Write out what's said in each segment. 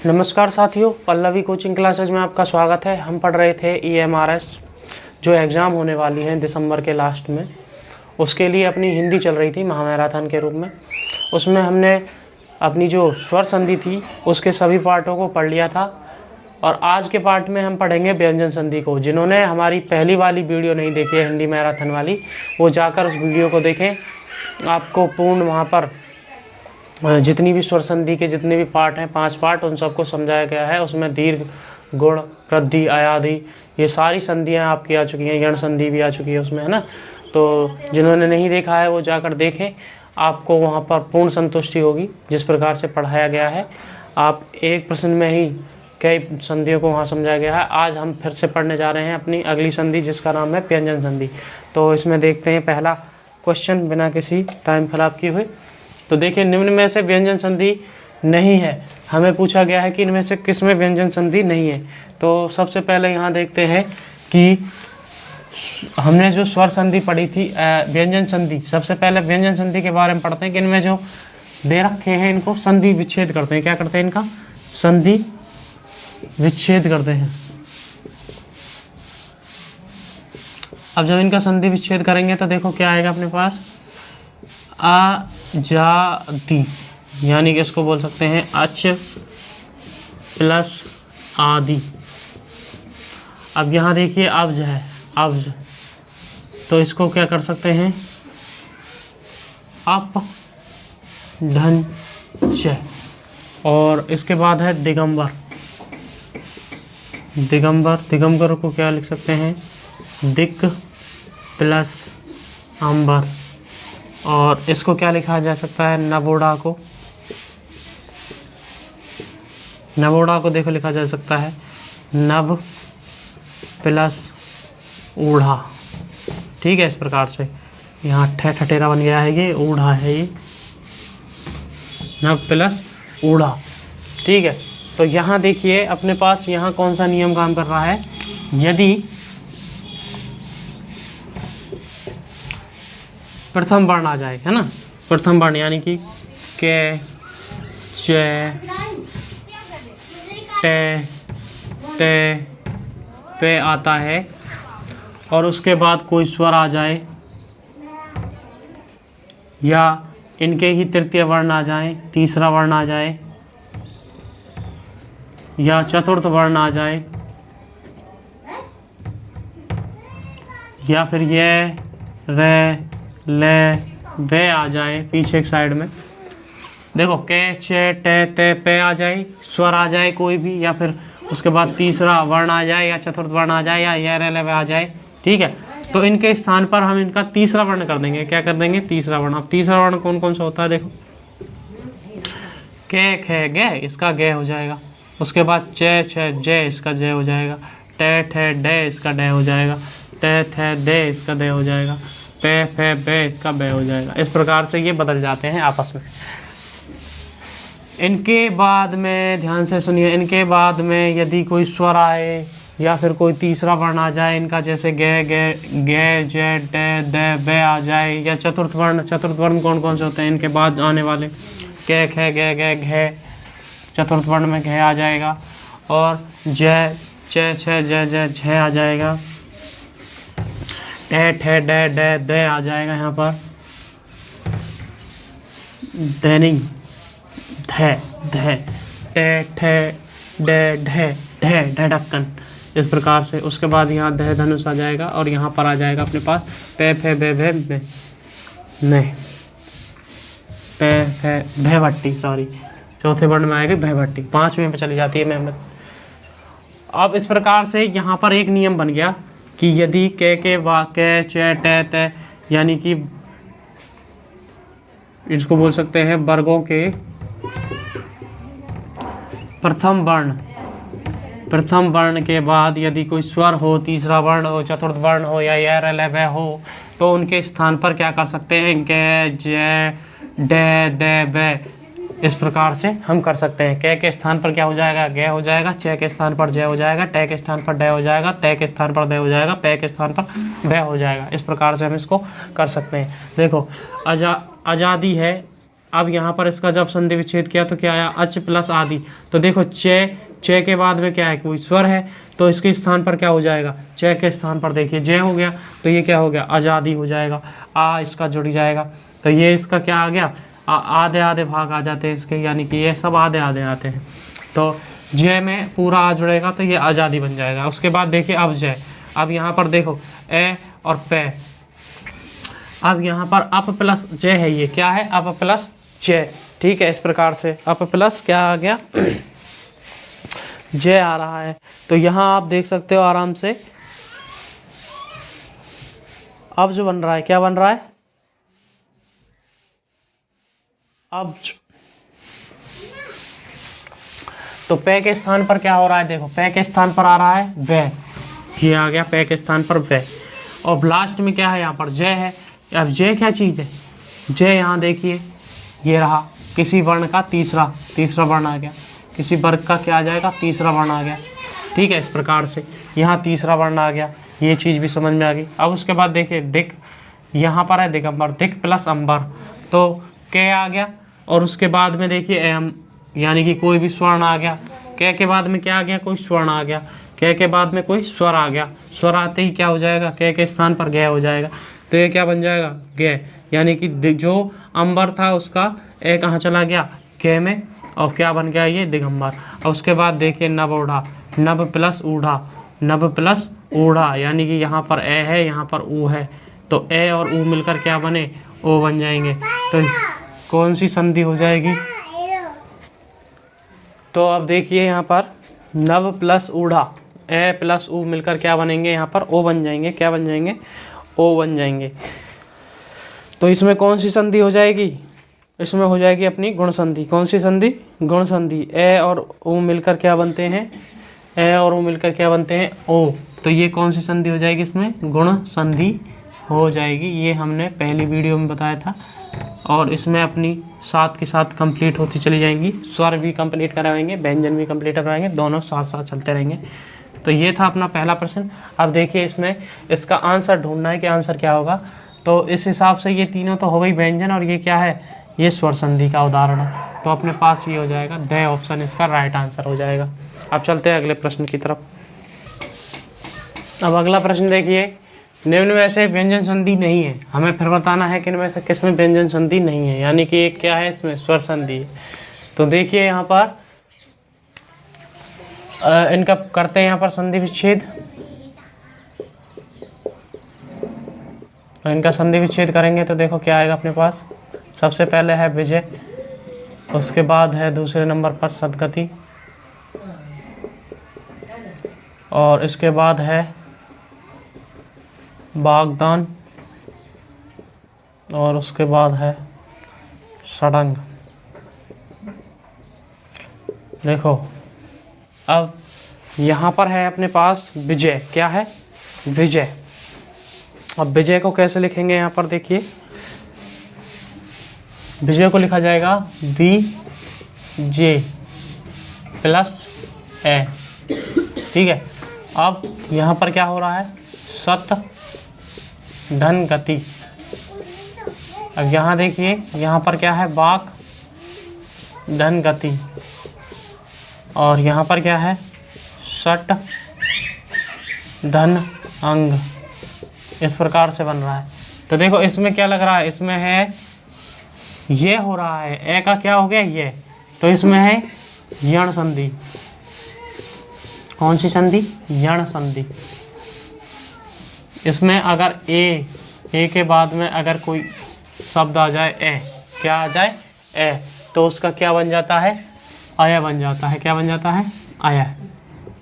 नमस्कार साथियों, Pallavi coaching classes में आपका स्वागत है। हम पढ़ रहे थे EMRS जो एग्ज़ाम होने वाली है दिसंबर के लास्ट में, उसके लिए अपनी हिंदी चल रही थी महामैराथन के रूप में। उसमें हमने अपनी जो स्वर संधि थी उसके सभी पार्टों को पढ़ लिया था और आज के पार्ट में हम पढ़ेंगे व्यंजन संधि को। जिन्होंने हमारी पहली वाली वीडियो नहीं देखी है हिंदी मैराथन वाली, वो जाकर उस वीडियो को देखें। आपको पूर्ण वहाँ पर जितनी भी स्वर संधि के जितने भी पार्ट हैं, 5 पार्ट, उन सबको समझाया गया है। उसमें दीर्घ, गुण, वृद्धि, अयादि, ये सारी संधियां आपकी आ चुकी हैं। यण संधि भी आ चुकी है उसमें, है ना। तो जिन्होंने नहीं देखा है वो जाकर देखें, आपको वहाँ पर पूर्ण संतुष्टि होगी जिस प्रकार से पढ़ाया गया है। आप एक प्रश्न में ही कई संधियों को वहाँ समझाया गया है। आज हम फिर से पढ़ने जा रहे हैं अपनी अगली संधि जिसका नाम है व्यंजन संधि। तो इसमें देखते हैं पहला क्वेश्चन बिना किसी टाइम खराब किए हुए। तो देखिए, निम्न में से व्यंजन संधि नहीं है। हमें पूछा गया है कि इनमें से किस में व्यंजन संधि नहीं है। तो सबसे पहले यहाँ देखते हैं कि हमने जो स्वर संधि पढ़ी थी, व्यंजन संधि। सबसे पहले व्यंजन संधि के बारे में पढ़ते हैं कि इनमें जो दे रखे हैं इनको संधि विच्छेद करते हैं। क्या करते हैं? इनका संधि विच्छेद करते हैं। अब जब इनका संधि विच्छेद करेंगे तो देखो क्या आएगा अपने पास, आजादी, यानी कि इसको बोल सकते हैं अच प्लस आदि। अब यहाँ देखिए अब्ज है, अब्ज, तो इसको क्या कर सकते हैं, अप धन च। और इसके बाद है दिगंबर, दिगंबर, दिगंबर को क्या लिख सकते हैं, दिक प्लस अंबर। और इसको क्या लिखा जा सकता है, नवोढ़ा को, नवोढ़ा को देखो लिखा जा सकता है नव प्लस ऊढ़ा। ठीक है, इस प्रकार से यहाँ ठठेरा बन गया है, ये ऊढ़ा है, ये नव प्लस ऊढ़ा। ठीक है, तो यहाँ देखिए अपने पास यहाँ कौन सा नियम काम कर रहा है। यदि प्रथम वर्ण आ जाए, है ना, प्रथम वर्ण यानी कि के, च, टे, ते, पे आता है और उसके बाद कोई स्वर आ जाए या इनके ही तृतीय वर्ण आ जाए, तीसरा वर्ण आ जाए या चतुर्थ वर्ण आ जाए या फिर ये रे, ले, वे आ जाए पीछे एक साइड में। देखो के, चे, टे, ते, पे आ जाए, स्वर आ जाए कोई भी, या फिर उसके बाद तीसरा वर्ण आ जाए या चतुर्थ वर्ण आ जाए या ये रे, ले, वे आ जाए। ठीक है, तो इनके स्थान पर हम इनका तीसरा वर्ण कर देंगे। क्या कर देंगे? तीसरा वर्ण। अब तीसरा वर्ण कौन कौन सा होता है देखो, के, खे, गे, इसका गे हो जाएगा। उसके बाद चे, छे, जे, इसका जे हो जाएगा। टे, ठे, डे, इसका डे हो जाएगा। ते, थे, दे, इसका दे हो जाएगा। पे, फे, बे, इसका बे हो जाएगा। इस प्रकार से ये बदल जाते हैं आपस में। इनके बाद में ध्यान से सुनिए, इनके बाद में यदि कोई स्वर आए या फिर कोई तीसरा वर्ण आ जाए इनका, जैसे गे, गे, गे, जे, डे, दे, बे आ जाए, या चतुर्थ वर्ण। चतुर्थ वर्ण कौन कौन से होते हैं इनके बाद आने वाले, के, खे, गे, गे, घे, चतुर्थ वर्ण में घे आ जाएगा। और जय, चे, छे, जय, जय, झे आ जाएगा। टे, ठे, डे, डे, दे आ जाएगा यहाँ पर। दैनिक, धे, धे, टे, ठे, डे, ढे, ढे, ढक्कन, इस प्रकार से। उसके बाद यहाँ दह धनुष आ जाएगा और यहाँ पर आ जाएगा अपने पास पे, फे, बे, भे, बे, नहीं, पे, फे, भे भट्टी, सॉरी, चौथे वर्ण में आएगी भे भट्टी, 5वें पे चली जाती है मेहनत। अब इस प्रकार से यहाँ पर एक नियम बन गया कि यदि के बाद के, चे, टे, ते, यानी कि इसको बोल सकते हैं वर्गों के प्रथम वर्ण, प्रथम वर्ण के बाद यदि कोई स्वर हो, तीसरा वर्ण हो, चतुर्थ वर्ण हो या य, ल, व हो, तो उनके स्थान पर क्या कर सकते हैं, गे, जे, डे, दे, बे, इस प्रकार से हम कर सकते हैं। के स्थान पर क्या हो जाएगा, गे हो जाएगा। चे के स्थान पर जय हो जाएगा। टे के स्थान पर डे हो जाएगा। ते के स्थान पर दे हो जाएगा। पे के स्थान पर भय हो जाएगा। इस प्रकार से हम इसको कर सकते हैं। देखो, आज़ादी है, अब यहाँ पर इसका जब संधि विच्छेद किया तो क्या आया, अच प्लस आदि। तो देखो च, च के बाद में क्या है, कोई स्वर है, तो इसके स्थान पर क्या हो जाएगा, च के स्थान पर देखिए जय हो गया, तो ये क्या हो गया, आज़ादी हो जाएगा। आ इसका जुड़ जाएगा, तो ये इसका क्या आ गया, आधे आधे भाग आ जाते हैं इसके, यानी कि ये सब आधे आधे आते हैं। तो जय में पूरा आ जुड़ेगा तो ये आज़ादी बन जाएगा। उसके बाद देखिए अब जय, अब यहाँ पर देखो ए और पे, अब यहाँ पर अप प्लस जय है, ये क्या है, अप प्लस जय। ठीक है, इस प्रकार से अप प्लस क्या आ गया, जय आ रहा है। तो यहाँ आप देख सकते हो आराम से, अब जो बन रहा है, क्या बन रहा है, अब तो पे के स्थान पर क्या हो रहा है, देखो पे के स्थान पर आ रहा है वह, ये आ गया पे के स्थान पर वह। और लास्ट में क्या है, यहाँ पर जय है। अब जय क्या चीज़ है, जय यहाँ देखिए ये रहा, किसी वर्ण का तीसरा वर्ण आ गया, किसी वर्ग का क्या आ जाएगा, तीसरा वर्ण आ गया। ठीक है, इस प्रकार से यहाँ तीसरा वर्ण आ गया, ये चीज़ भी समझ में आ गई। अब उसके बाद देखिए दिक, यहाँ पर है दिगंबर, दिक प्लस अंबर, तो के आ गया, और उसके बाद में देखिए एम, यानी कि कोई भी स्वर्ण आ गया। के बाद में क्या आ गया, कोई स्वर्ण आ गया, के बाद में कोई स्वर आ गया, स्वर आते ही क्या हो जाएगा, के स्थान पर गय हो जाएगा, तो ये क्या बन जाएगा, गय, यानी कि जो अंबर था उसका ए कहाँ चला गया, के में, और क्या बन गया, ये दिगंबर। और उसके बाद देखिए नब ओढ़ा, नब प्लस ऊढ़ा, नब प्लस ऊढ़ा, यानी कि यहाँ पर ए है, यहाँ पर ऊ है, तो ए और ऊ मिलकर क्या बने, ओ बन जाएंगे। तो कौन सी संधि हो जाएगी, तो अब देखिए यहाँ पर नव प्लस ऊढ़ा, ए प्लस ऊ मिलकर क्या बनेंगे, यहाँ पर ओ बन जाएंगे, क्या बन जाएंगे, ओ बन जाएंगे। तो इसमें कौन सी संधि हो जाएगी, इसमें हो जाएगी अपनी गुण संधि। कौन सी संधि, गुण संधि। ए और ओ मिलकर क्या बनते हैं, ए और ओ मिलकर क्या बनते हैं, ओ। तो ये कौन सी संधि हो जाएगी, इसमें गुण संधि हो जाएगी। ये हमने पहली वीडियो में बताया था, और इसमें अपनी साथ के साथ कंप्लीट होती चली जाएंगी, स्वर भी कंप्लीट कराएंगे, व्यंजन भी कंप्लीट कराएंगे, दोनों साथ साथ चलते रहेंगे। तो ये था अपना पहला प्रश्न। अब देखिए इसमें इसका आंसर ढूंढना है कि आंसर क्या होगा। तो इस हिसाब से ये तीनों तो हो गई व्यंजन, और ये क्या है, ये स्वर संधि का उदाहरण है। तो अपने पास ये हो जाएगा, द ऑप्शन इसका राइट आंसर हो जाएगा। अब चलते हैं अगले प्रश्न की तरफ। अब अगला प्रश्न देखिए, निम्न में से व्यंजन संधि नहीं है, हमें फिर बताना है कि इनमें से किसमें व्यंजन संधि नहीं है, यानी कि एक क्या है, इसमें स्वर संधि है। तो देखिए यहाँ पर इनका करते हैं यहाँ पर संधि विच्छेद, इनका संधि विच्छेद करेंगे तो देखो क्या आएगा अपने पास। सबसे पहले है विजय, उसके बाद है दूसरे नंबर पर सदगति, और इसके बाद है वाग्दान, और उसके बाद है षडंग। देखो अब यहाँ पर है अपने पास विजय, क्या है, विजय। अब विजय को कैसे लिखेंगे, यहाँ पर देखिए विजय को लिखा जाएगा वी जे प्लस ए। ठीक है, अब यहाँ पर क्या हो रहा है, सत धन गति। अब यहाँ देखिए यहाँ पर क्या है, वाक धन गति, और यहाँ पर क्या है, षट धन अंग। इस प्रकार से बन रहा है। तो देखो इसमें क्या लग रहा है, इसमें है ये हो रहा है, ए का क्या हो गया, ये, तो इसमें है यण संधि। कौन सी संधि, यण संधि। इसमें अगर ए के बाद में अगर कोई शब्द आ जाए ए, क्या आ जाए, ए, तो उसका क्या बन जाता है, अय बन जाता है। क्या बन जाता है, अय।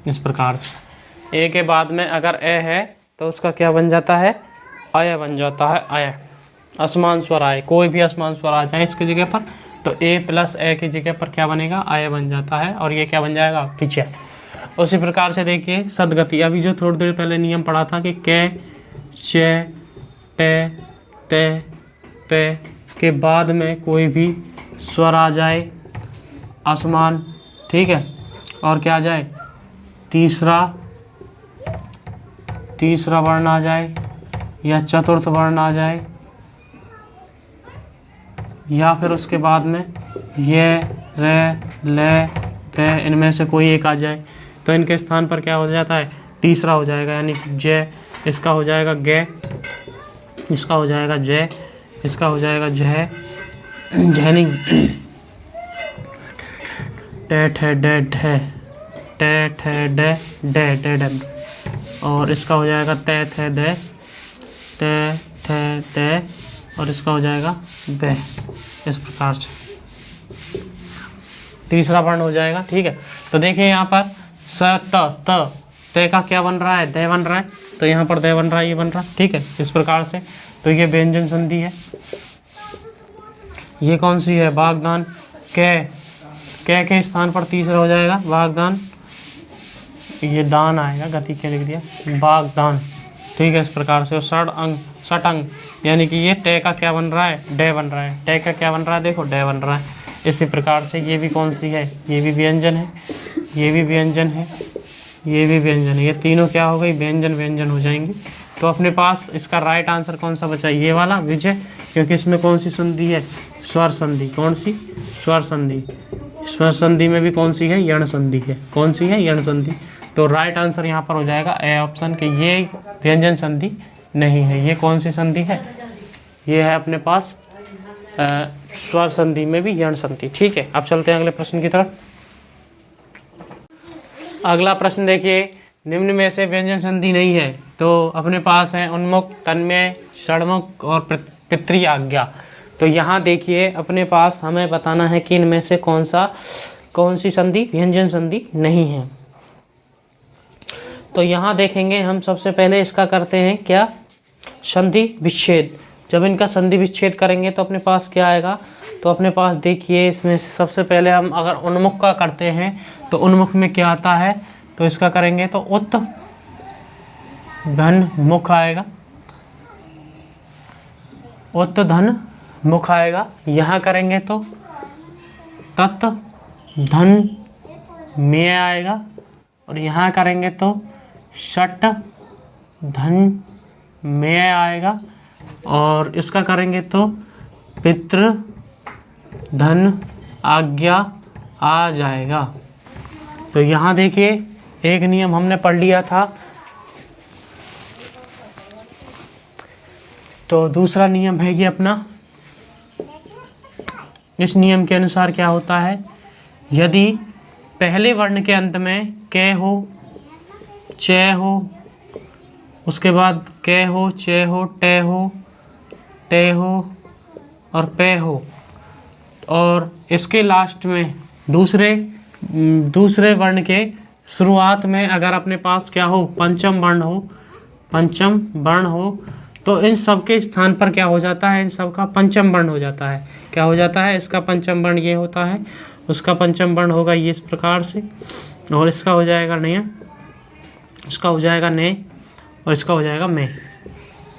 इस प्रकार से ए के बाद में अगर ए है तो उसका क्या बन जाता है, अय बन जाता है, अय। असमान स्वर आए, कोई भी असमान स्वर आ जाए इसकी जगह पर, तो ए प्लस ए की जगह पर क्या बनेगा, अय बन जाता है, और ये क्या बन जाएगा, विजय। उसी प्रकार से देखिए सदगति, अभी जो थोड़ी देर पहले नियम पढ़ा था कि के, चे, टे, ते, पे के बाद में कोई भी स्वर आ जाए असमान, ठीक है, और क्या आ जाए, तीसरा वर्ण आ जाए या चतुर्थ वर्ण आ जाए, या फिर उसके बाद में ये, रे, ले, ते, इनमें से कोई एक आ जाए तो इनके स्थान पर क्या हो जाता है, तीसरा हो जाएगा, यानी कि जय, इसका हो जाएगा गे, इसका हो जाएगा जय, इसका हो जाएगा जय, जैनी, टे ठे डे ढे, टे ठे डे डे डे डे, और इसका हो जाएगा ते थे दे, ते थे ते, और इसका हो जाएगा बे। इस प्रकार से तीसरा वर्ण हो जाएगा। ठीक है, तो देखिए यहाँ पर स त ते का क्या बन रहा है, दे बन रहा है, तो यहाँ पर दे बन रहा है, ये बन रहा है। ठीक है, इस प्रकार से तो ये व्यंजन संधि है। ये कौन सी है, वागदान, के स्थान पर तीसरा हो जाएगा वागदान, ये दान आएगा, गति के लिख दिया, वागदान। ठीक है, इस प्रकार से। षट अंग यानी कि ये टे का क्या बन रहा है, डे बन रहा है, टे का क्या बन रहा है, देखो डे बन रहा है। इसी प्रकार से ये भी कौन सी है, ये भी व्यंजन है, ये भी व्यंजन है, ये भी व्यंजन है। ये तीनों क्या हो गई, व्यंजन व्यंजन हो जाएंगे। तो अपने पास इसका राइट आंसर कौन सा बचा, ये वाला विजय, क्योंकि इसमें कौन सी संधि है, स्वर संधि। कौन सी, स्वर संधि। स्वर संधि में भी कौन सी है, यण संधि है। कौन सी है, यण संधि। तो राइट आंसर यहाँ पर हो जाएगा ए ऑप्शन के, ये व्यंजन संधि नहीं है। ये कौन सी संधि है, ये है अपने पास स्वर संधि में भी यण संधि। ठीक है, अब चलते हैं अगले प्रश्न की तरफ। अगला प्रश्न देखिए, निम्न में से व्यंजन संधि नहीं है, तो अपने पास है उन्मुख, तन्मय, षडमुख और पितृ आज्ञा। तो यहाँ देखिए अपने पास हमें बताना है कि इनमें से कौन सी संधि व्यंजन संधि नहीं है। तो यहाँ देखेंगे हम, सबसे पहले इसका करते हैं क्या, संधि विच्छेद। जब इनका संधि विच्छेद करेंगे तो अपने पास क्या आएगा, तो अपने पास देखिए इसमें से सबसे पहले हम अगर उन्मुख का करते हैं तो उन्मुख में क्या आता है, तो इसका करेंगे तो उत धन मुख आएगा, उत धन मुख आएगा। यहाँ करेंगे तो तत् धन में आएगा, और यहाँ करेंगे तो षट धन में आएगा, और इसका करेंगे तो पितृ धन आज्ञा आ जाएगा। तो यहाँ देखिए एक नियम हमने पढ़ लिया था, तो दूसरा नियम है कि अपना, इस नियम के अनुसार क्या होता है, यदि पहले वर्ण के अंत में क हो, च हो, उसके बाद क हो, च हो, टे हो, ते हो और पे हो, और इसके लास्ट में दूसरे वर्ण के शुरुआत में अगर अपने पास क्या हो, पंचम वर्ण हो, तो इन सब के स्थान पर क्या हो जाता है, इन सब का पंचम वर्ण हो जाता है। क्या हो जाता है, इसका पंचम वर्ण ये होता है, उसका पंचम वर्ण होगा ये इस प्रकार से, और इसका हो जाएगा नय, इसका हो जाएगा ने, और इसका हो जाएगा में।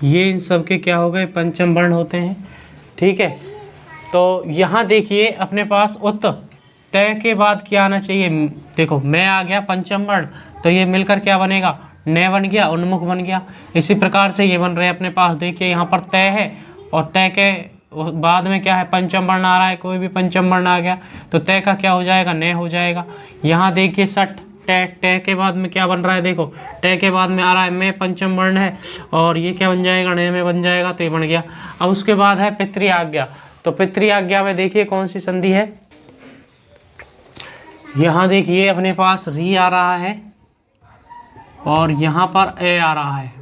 ये इन सब के क्या हो गए, पंचम वर्ण होते हैं। ठीक है, तो यहाँ देखिए अपने पास उत, तय के बाद क्या आना चाहिए, देखो मैं आ गया पंचम वर्ण, तो ये मिलकर क्या बनेगा, ने बन गया, उन्मुख बन गया। इसी प्रकार से ये बन रहे हैं अपने पास, देखिए यहाँ पर तय है, और तय के बाद में क्या है, पंचम वर्ण आ रहा है, कोई भी पंचम वर्ण आ गया तो तय का क्या हो जाएगा, ने हो जाएगा। यहाँ देखिए षट, टे के बाद में क्या बन रहा है, देखो टे के बाद में आ रहा है में, पंचम वर्ण है, और ये क्या बन जाएगा, ने में बन जाएगा, तो ये बन गया। अब उसके बाद है पितृ आज्ञा। तो पितृ आज्ञा में देखिए कौन सी संधि है, यहाँ देखिए अपने पास री आ रहा है, और यहाँ पर ए आ रहा है,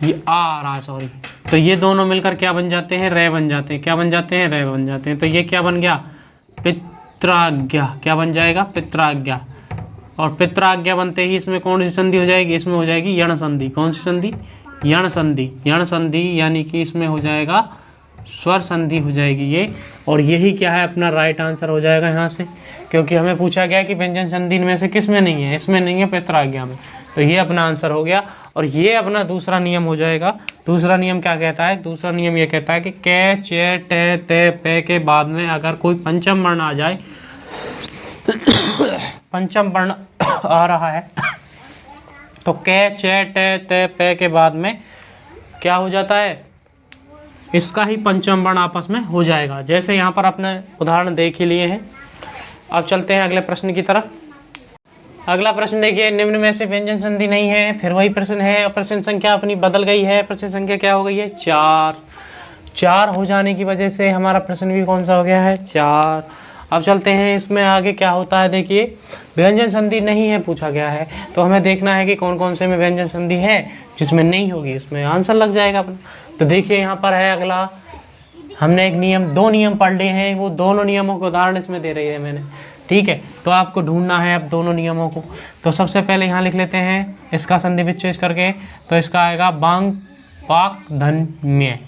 ये आ रहा है सॉरी, तो ये दोनों मिलकर क्या बन जाते हैं, रे बन जाते हैं। क्या बन जाते हैं, रे बन जाते हैं। तो ये क्या बन गया, पित्राज्ञा। क्या बन जाएगा, पित्राज्ञा। और पित्राज्ञा बनते ही इसमें कौन सी संधि हो जाएगी, इसमें हो जाएगी यण संधि। कौन सी संधि, यण संधि। यण संधि यानी कि इसमें हो जाएगा स्वर संधि हो जाएगी ये, और यही क्या है अपना राइट आंसर हो जाएगा यहाँ से, क्योंकि हमें पूछा गया कि व्यंजन संधि में से किस में नहीं है, इसमें नहीं है, पित्राज्ञा में। तो ये अपना आंसर हो गया, और ये अपना दूसरा नियम हो जाएगा। दूसरा नियम क्या कहता है, दूसरा नियम ये कहता है कि कै, चे, टे, ते, पे के बाद में अगर कोई पंचम वर्ण आ जाए, पंचम वर्ण आ रहा है, तो कै, चे, टे, ते, पे के बाद में क्या हो जाता है, इसका ही पंचम वर्ण आपस में हो जाएगा। जैसे यहाँ पर अपने उदाहरण देख ही लिए हैं। अब चलते हैं अगले प्रश्न की तरफ। अगला प्रश्न देखिए, निम्न में से व्यंजन संधि नहीं है। फिर वही प्रश्न है, प्रश्न संख्या अपनी बदल गई है। प्रश्न संख्या क्या हो गई है? 4। 4 हो जाने की वजह से हमारा प्रश्न भी कौन सा हो गया है? 4। अब चलते हैं इसमें आगे क्या होता है। देखिए, व्यंजन संधि नहीं है पूछा गया है, तो हमें देखना है कि कौन कौन से में व्यंजन संधि है, जिसमें नहीं होगी उसमें आंसर लग जाएगा अपना। तो देखिए यहाँ पर है अगला, हमने एक नियम, 2 नियम पढ़ लिए हैं, वो दोनों नियमों के उदाहरण इसमें दे रही है मैंने, ठीक है। तो आपको ढूंढना है अब दोनों नियमों को। तो सबसे पहले यहाँ लिख लेते हैं इसका संधि विच्छेद करके। तो इसका आएगा बांग पाक धन म्य,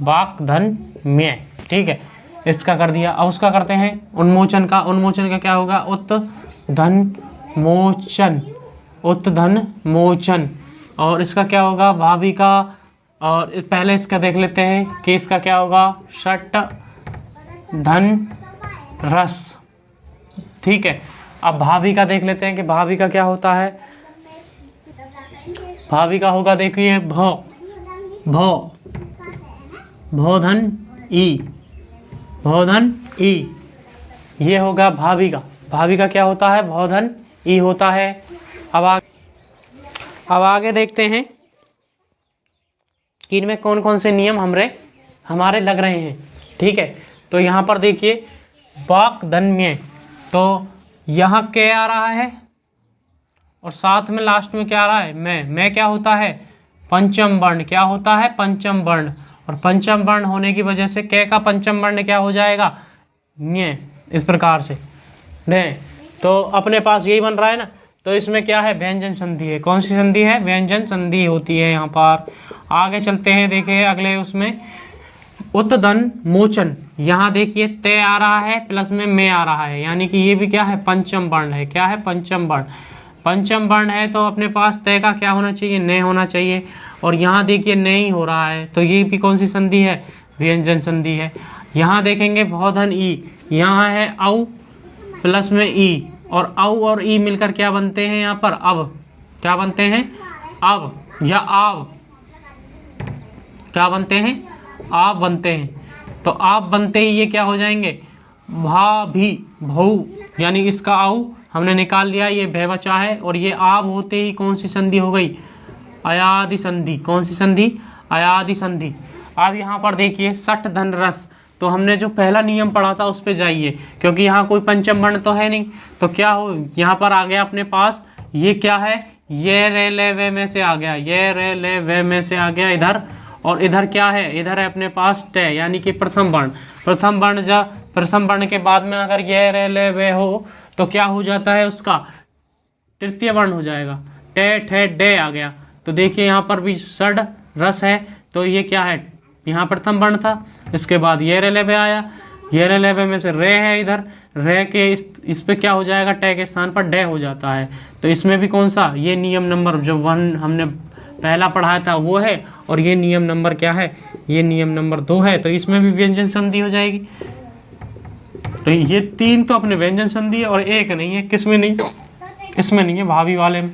बाक धन म्य, ठीक है। इसका कर दिया। अब उसका करते हैं उन्मोचन का। उन्मोचन का क्या होगा? उत धन मोचन, उत धन मोचन। और इसका क्या होगा? भाभी का। और पहले इसका देख लेते हैं कि इसका क्या होगा? षट धन रस, ठीक है। अब भाभी का देख लेते हैं कि भाभी का क्या होता है। भाभी का होगा, देखिए, भौ, भौ, भौधन ई, भौधन ई, ये होगा भाभी का। भाभी का क्या होता है? भौधन ई होता है। अब आगे देखते हैं कि इनमें कौन कौन से नियम हमारे लग रहे हैं, ठीक है। तो यहाँ पर देखिए बाक धन्य, तो यहाँ क्या आ रहा है और साथ में लास्ट में क्या आ रहा है? मैं क्या होता है? पंचम वर्ण। क्या होता है? पंचम वर्ण। और पंचम वर्ण होने की वजह से कै का पंचम वर्ण क्या हो जाएगा? न्य, इस प्रकार से ने। तो अपने पास यही बन रहा है ना। तो इसमें क्या है? व्यंजन संधि है। कौन सी संधि है? व्यंजन संधि होती है यहाँ पर। आगे चलते हैं, देखिए अगले उसमें उत्तधन मोचन। यहाँ देखिए तय आ रहा है प्लस में मैं आ रहा है, यानी कि ये भी क्या है? पंचम वर्ण है। क्या है? पंचम वर्ण। पंचम वर्ण है तो अपने पास तय का क्या होना चाहिए? न होना चाहिए। और यहाँ देखिए नहीं हो रहा है, तो ये भी कौन सी संधि है? व्यंजन संधि है। यहाँ देखेंगे भौधन ई, यहाँ है औ प्लस में ई, और औ और ई मिलकर क्या बनते हैं यहाँ पर? अब क्या बनते हैं? अब या आव, क्या बनते हैं? आप बनते हैं। तो आप बनते ही ये क्या हो जाएंगे? भा भी, भऊ, यानी इसका आऊ हमने निकाल लिया, ये भय बचा है। और ये आब होते ही कौन सी संधि हो गई? अयादि संधि। कौन सी संधि? अयादि संधि। अब यहाँ पर देखिए सठ धन रस, तो हमने जो पहला नियम पढ़ा था उस पे जाइए, क्योंकि यहाँ कोई पंचम वर्ण तो है नहीं। तो क्या हो, यहाँ पर आ गया अपने पास, ये क्या है? ये रे ले वे में से आ गया, ये रे ले वे में से आ गया इधर। और इधर क्या है? इधर है अपने पास टे, यानी कि प्रथम वर्ण। प्रथम वर्ण जब प्रथम वर्ण के बाद में अगर ये रे ले वे हो तो क्या हो जाता है? उसका तृतीय वर्ण हो जाएगा, टे ठे डे आ गया। तो देखिए यहाँ पर भी षड रस है, तो ये क्या है? यहाँ प्रथम वर्ण था, इसके बाद ये रे ले वे आया, ये रे ले वे में से रे है इधर, रे के इस पे क्या हो जाएगा? टे के स्थान पर डे हो जाता है। तो इसमें भी कौन सा? ये नियम नंबर जो 1 हमने पहला पढ़ाया था वो है, और ये नियम नंबर क्या है? ये नियम नंबर 2 है। तो इसमें भी व्यंजन संधि हो जाएगी। तो ये 3 तो अपने व्यंजन संधि है और एक नहीं है। किसमें नहीं? इसमें नहीं है, भाभी वाले में।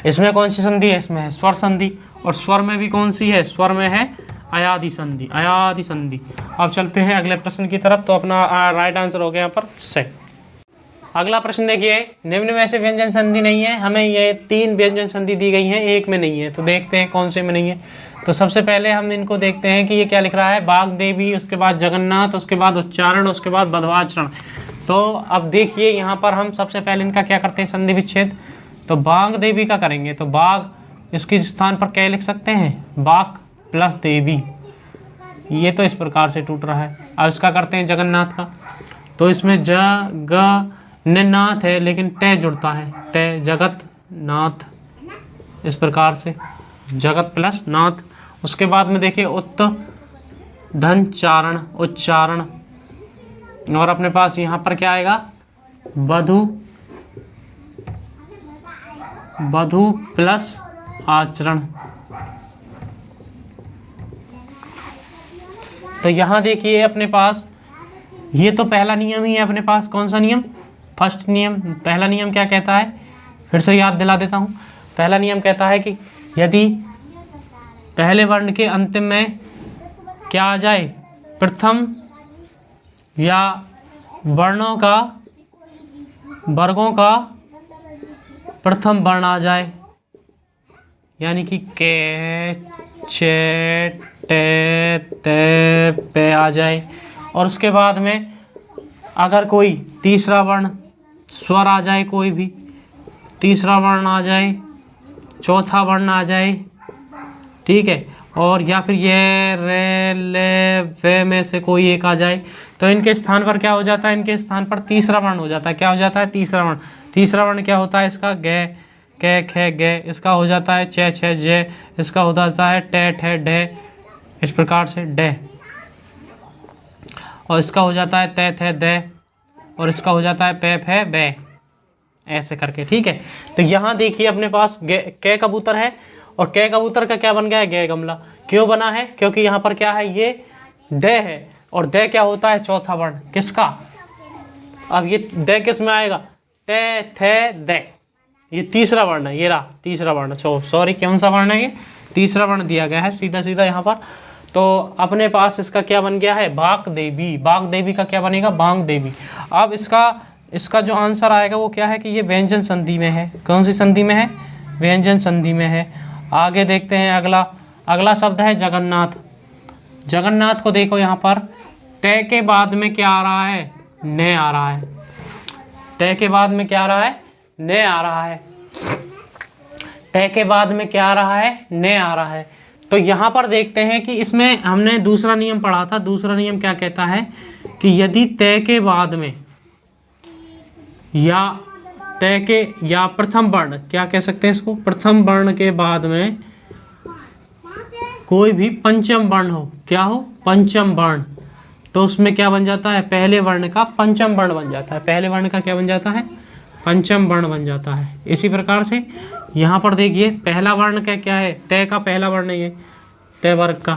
इसमें कौन सी संधि है? इसमें है स्वर संधि। और स्वर में भी कौन सी है? स्वर में है अयादि संधि, अयादि संधि। अब चलते हैं अगले प्रश्न की तरफ। तो अपना राइट आंसर हो गया यहाँ पर से। अगला प्रश्न देखिए, निम्न में से व्यंजन संधि नहीं है। हमें ये 3 व्यंजन संधि दी गई हैं, एक में नहीं है। तो देखते हैं कौन से में नहीं है। तो सबसे पहले हम इनको देखते हैं कि ये क्या लिख रहा है? बाग देवी, उसके बाद जगन्नाथ, उसके बाद उच्चारण, उसके बाद बधवाचरण। तो अब देखिए यहाँ पर हम सबसे पहले इनका क्या करते हैं? संधि विच्छेद। तो बाग देवी का करेंगे, तो बाग इसके स्थान पर क्या लिख सकते हैं? बाक प्लस देवी। ये तो इस प्रकार से टूट रहा है। अब इसका करते हैं जगन्नाथ का। तो इसमें ज ग न नाथ है, लेकिन तय जुड़ता है, तय जगत नाथ, इस प्रकार से जगत प्लस नाथ। उसके बाद में देखिए उत्त धन चारण, उच्चारण। और अपने पास यहाँ पर क्या आएगा? वधु, वधु प्लस आचरण। तो यहाँ देखिए अपने पास ये तो पहला नियम ही है अपने पास। कौन सा नियम? फर्स्ट नियम। पहला नियम क्या कहता है? फिर से याद दिला देता हूँ। पहला नियम कहता है कि यदि पहले वर्ण के अंतिम में क्या आ जाए, प्रथम या वर्णों का, वर्गों का प्रथम वर्ण आ जाए, यानी कि के, चे, टे, ते, पे आ जाए। और उसके बाद में अगर कोई तीसरा वर्ण स्वर आ जाए, कोई भी तीसरा वर्ण आ जाए, चौथा वर्ण आ जाए, ठीक है, और या फिर ये रे ले वे में से कोई एक आ जाए, तो इनके स्थान पर क्या हो जाता है, इनके स्थान पर तीसरा वर्ण हो जाता है। क्या हो जाता है, तीसरा वर्ण। तीसरा वर्ण क्या होता है इसका, गे, के, खे, गे। इसका हो जाता है चे, छे, जे। इसका हो जाता है टे, ठे, डे। इस प्रकार से डे। और इसका हो जाता है ते, थे, दे। और इसका हो जाता है पे, फे, बे, ऐसे करके, ठीक है। तो यहाँ देखिए अपने पास के कबूतर है, और के कबूतर का क्या बन गया है, गे गमला। क्यों बना है, क्योंकि यहाँ पर क्या है, ये दे है, और दे क्या होता है, चौथा वर्ण किसका। अब ये दे किस में आएगा, ते, थे, दे। ये तीसरा वर्ण है, ये रहा तीसरा वर्ण। सॉरी, कौन सा वर्ण है ये, तीसरा वर्ण दिया गया है सीधा सीधा यहाँ पर। तो अपने पास इसका क्या बन गया है, बाक देवी। बाक देवी का क्या बनेगा, बांग देवी। अब इसका जो आंसर आएगा वो क्या है कि ये व्यंजन संधि में है। कौन सी संधि में है, व्यंजन संधि में है। आगे देखते हैं अगला शब्द है जगन्नाथ। जगन्नाथ को देखो यहाँ पर, तय के बाद में क्या आ रहा है, ने आ रहा है। तय के बाद में क्या आ रहा है, ने आ रहा है। तय के बाद में क्या आ रहा है, ने आ रहा है। तो यहाँ पर देखते हैं कि इसमें हमने दूसरा नियम पढ़ा था। दूसरा नियम क्या कहता है कि यदि तय के बाद में या तय के या प्रथम वर्ण, क्या कह सकते हैं इसको, प्रथम वर्ण के बाद में कोई भी पंचम वर्ण हो, क्या हो, पंचम वर्ण, तो उसमें क्या बन जाता है, पहले वर्ण का पंचम वर्ण बन जाता है। पहले वर्ण का क्या बन जाता है, पंचम वर्ण बन जाता है। इसी प्रकार से यहाँ पर देखिए पहला वर्ण क्या है, तय का पहला वर्ण है ये, तय वर्ग का।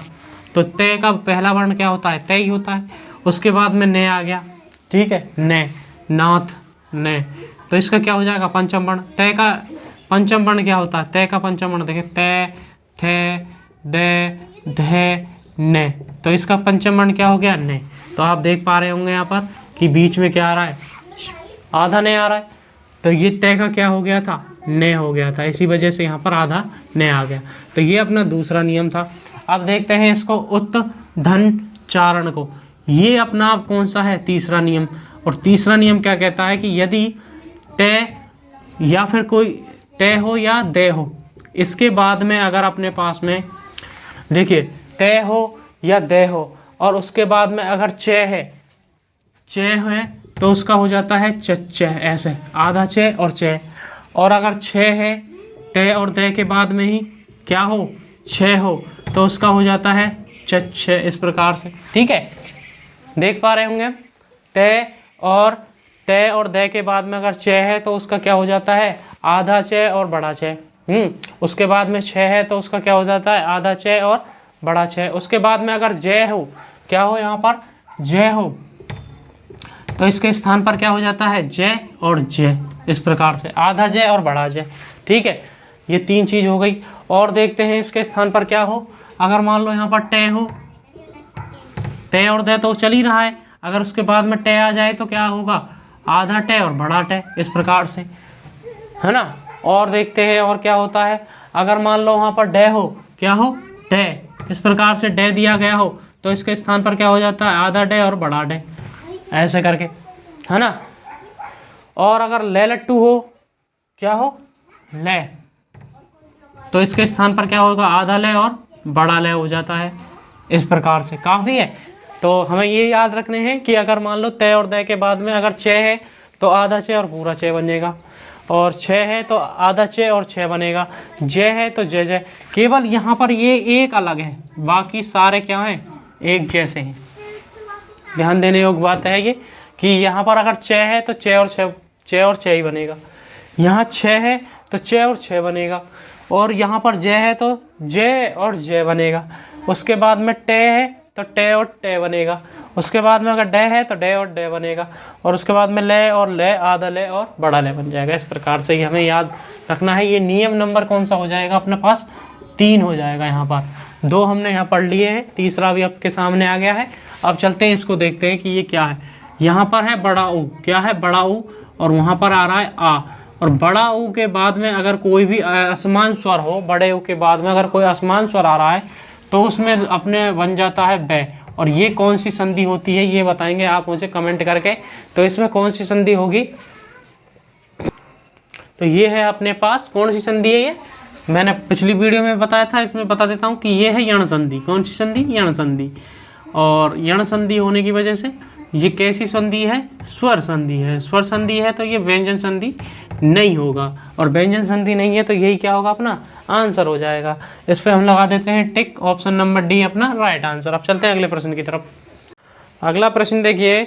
तो तय का पहला वर्ण क्या होता है, तय ही होता है। उसके बाद में ने आ गया, ठीक है, ने, नाथ, ने। तो इसका क्या हो जाएगा, पंचम वर्ण। तय का पंचम वर्ण क्या होता है, तय का पंचम वर्ण देखिए, तय, थे, दे, धे, ने। तो इसका पंचम वर्ण क्या हो गया, ने। तो आप देख पा रहे होंगे यहाँ पर कि बीच में क्या आ रहा है, आधा ने आ रहा है। तो ये तय का क्या हो गया था, ने हो गया था। इसी वजह से यहाँ पर आधा ने आ गया। तो ये अपना दूसरा नियम था। अब देखते हैं इसको, उत धन चारण को। ये अपना कौन सा है, तीसरा नियम। और तीसरा नियम क्या कहता है कि यदि तय या फिर कोई तय हो या दे हो, इसके बाद में अगर अपने पास में देखिए तय हो या दे हो, और उसके बाद में अगर चे है तो उसका हो जाता है चे, ऐसे आधा चे और चे। और अगर छे है, तय और दे के बाद में ही क्या हो, छे हो, तो उसका हो जाता है छे। इस प्रकार से, ठीक है, देख पा रहे होंगे। तय और दे के बाद में अगर छे है तो उसका क्या हो जाता है, आधा छे और बड़ा छे। उसके बाद में छे है तो उसका क्या हो जाता है, आधा छे और बड़ा छे। उसके बाद में अगर जय हो, क्या हो यहाँ पर, जय हो, तो इसके स्थान पर क्या हो जाता है, जय और जय। इस प्रकार से आधा जय और बड़ा जय, ठीक है। ये तीन चीज हो गई। और देखते हैं इसके स्थान पर क्या हो। अगर मान लो यहाँ पर टे हो, टे और दे तो चल ही रहा है, अगर उसके बाद में टे आ जाए तो क्या होगा, आधा टे और बड़ा टे। इस प्रकार से, है ना। और देखते हैं और क्या होता है। अगर मान लो वहाँ पर डे हो, क्या हो, डे। इस प्रकार से डे दिया गया हो तो इसके स्थान पर क्या हो जाता है, आधा डे और बड़ा डे, ऐसे करके, है ना। और अगर ले लट्टू हो, क्या हो, ले, तो इसके स्थान पर क्या होगा, आधा ले और बड़ा ले हो जाता है। इस प्रकार से काफ़ी है। तो हमें ये याद रखने हैं कि अगर मान लो तय और दय के बाद में अगर छः है तो आधा छः और पूरा छः बनेगा, और छः है तो आधा छः और छः बनेगा, जय है तो जय जय। केवल यहाँ पर ये एक अलग है, बाकी सारे क्या हैं, एक जैसे हैं। ध्यान देने योग्य बात है ये कि यहाँ पर अगर छः है तो छः और छः ही बनेगा, यहाँ छः है तो छः और छः बनेगा, और यहाँ पर जय है तो जय और जय बनेगा। उसके बाद में टे है तो टे और टे बनेगा। उसके बाद में अगर डे है तो डे और डे बनेगा, और उसके बाद में ले और ले, आधा ले और बड़ा ले बन जाएगा। इस प्रकार से ही हमें याद रखना है। ये नियम नंबर कौन सा हो जाएगा अपने पास, 3 हो जाएगा यहाँ पर। दो हमने यहाँ पढ़ लिए हैं, तीसरा भी आपके सामने आ गया है। अब चलते हैं इसको देखते हैं कि ये क्या है। यहाँ पर है बड़ा ऊ, क्या है बड़ा ऊ, और वहाँ पर आ रहा है आ। और बड़ा ऊ के बाद में अगर कोई भी असमान स्वर हो, बड़े ऊ के बाद में अगर कोई असमान स्वर आ रहा है तो उसमें अपने बन जाता है बै। और ये कौन सी संधि होती है ये बताएंगे आप मुझे कमेंट करके। तो इसमें कौन सी संधि होगी, तो ये है अपने पास कौन सी संधि है, ये मैंने पिछली वीडियो में बताया था, इसमें बता देता हूँ कि ये है यण संधि। कौन सी संधि, यण संधि। और यण संधि होने की वजह से ये कैसी संधि है, स्वर संधि है। स्वर संधि है तो ये व्यंजन संधि नहीं होगा, और व्यंजन संधि नहीं है तो यही क्या होगा, अपना आंसर हो जाएगा। इस पर हम लगा देते हैं टिक, ऑप्शन नंबर डी अपना राइट आंसर। अब चलते हैं अगले प्रश्न की तरफ। अगला प्रश्न देखिए,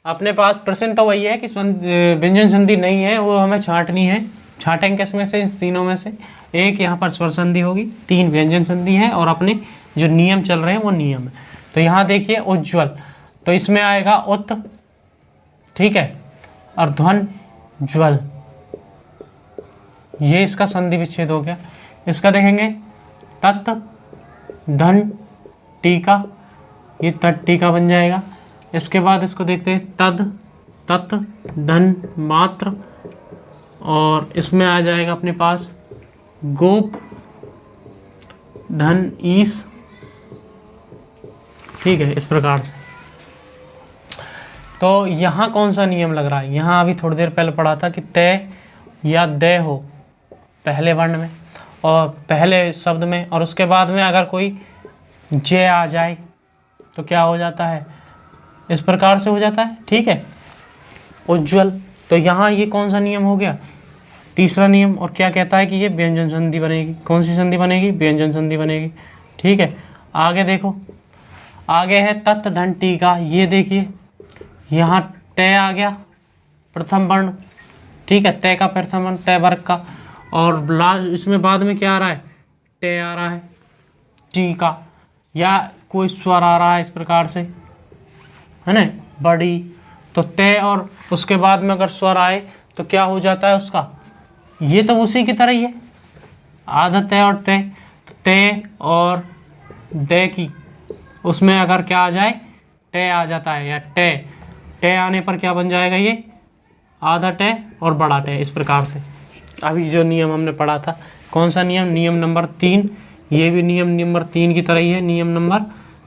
अपने पास प्रश्न तो वही है कि व्यंजन संधि नहीं है, वो हमें छांटनी है। छांटेंगे किसमें से, इन तीनों में से। एक यहाँ पर स्वर संधि होगी, 3 व्यंजन संधि है, और अपने जो नियम चल रहे हैं वो नियम है। तो यहाँ देखिए उज्ज्वल, तो इसमें आएगा उत, ठीक है, और ध्वन ज्वल, ये इसका संधि विच्छेद हो गया। इसका देखेंगे तत् धन टीका, ये तट टीका बन जाएगा। इसके बाद इसको देखते हैं तद तत् धन मात्र, और इसमें आ जाएगा अपने पास गोप धन ईस, ठीक है, इस प्रकार से। तो यहाँ कौन सा नियम लग रहा है, यहाँ अभी थोड़ी देर पहले पढ़ा था कि तय या दय हो पहले वर्ण में और पहले शब्द में, और उसके बाद में अगर कोई जय आ जाए तो क्या हो जाता है, इस प्रकार से हो जाता है, ठीक है, उज्ज्वल। तो यहाँ ये कौन सा नियम हो गया, तीसरा नियम। और क्या कहता है कि ये व्यंजन संधि बनेगी। कौन सी संधि बनेगी, व्यंजन संधि बनेगी, ठीक है। आगे देखो, आगे है तत् धन टीका, ये देखिए यहाँ तय आ गया प्रथम वर्ण, ठीक है, तय का प्रथम वर्ण, तय वर्ग का। और लास्ट इसमें बाद में क्या आ रहा है, तय आ रहा है, टी का, या कोई स्वर आ रहा है इस प्रकार से, है ना, बड़ी। तो तय और उसके बाद में अगर स्वर आए तो क्या हो जाता है उसका, ये तो उसी की तरह ही है, आधा तय और तय। तो तय और दय की उसमें अगर क्या आ जाए, तय आ जाता है, या तय, तय आने पर क्या बन जाएगा, ये आधा तय और बड़ा तय, इस प्रकार से। अभी जो नियम हमने पढ़ा था, कौन सा नियम, नियम नंबर 3, ये भी नियम नंबर 3 की तरह ही है, नियम नंबर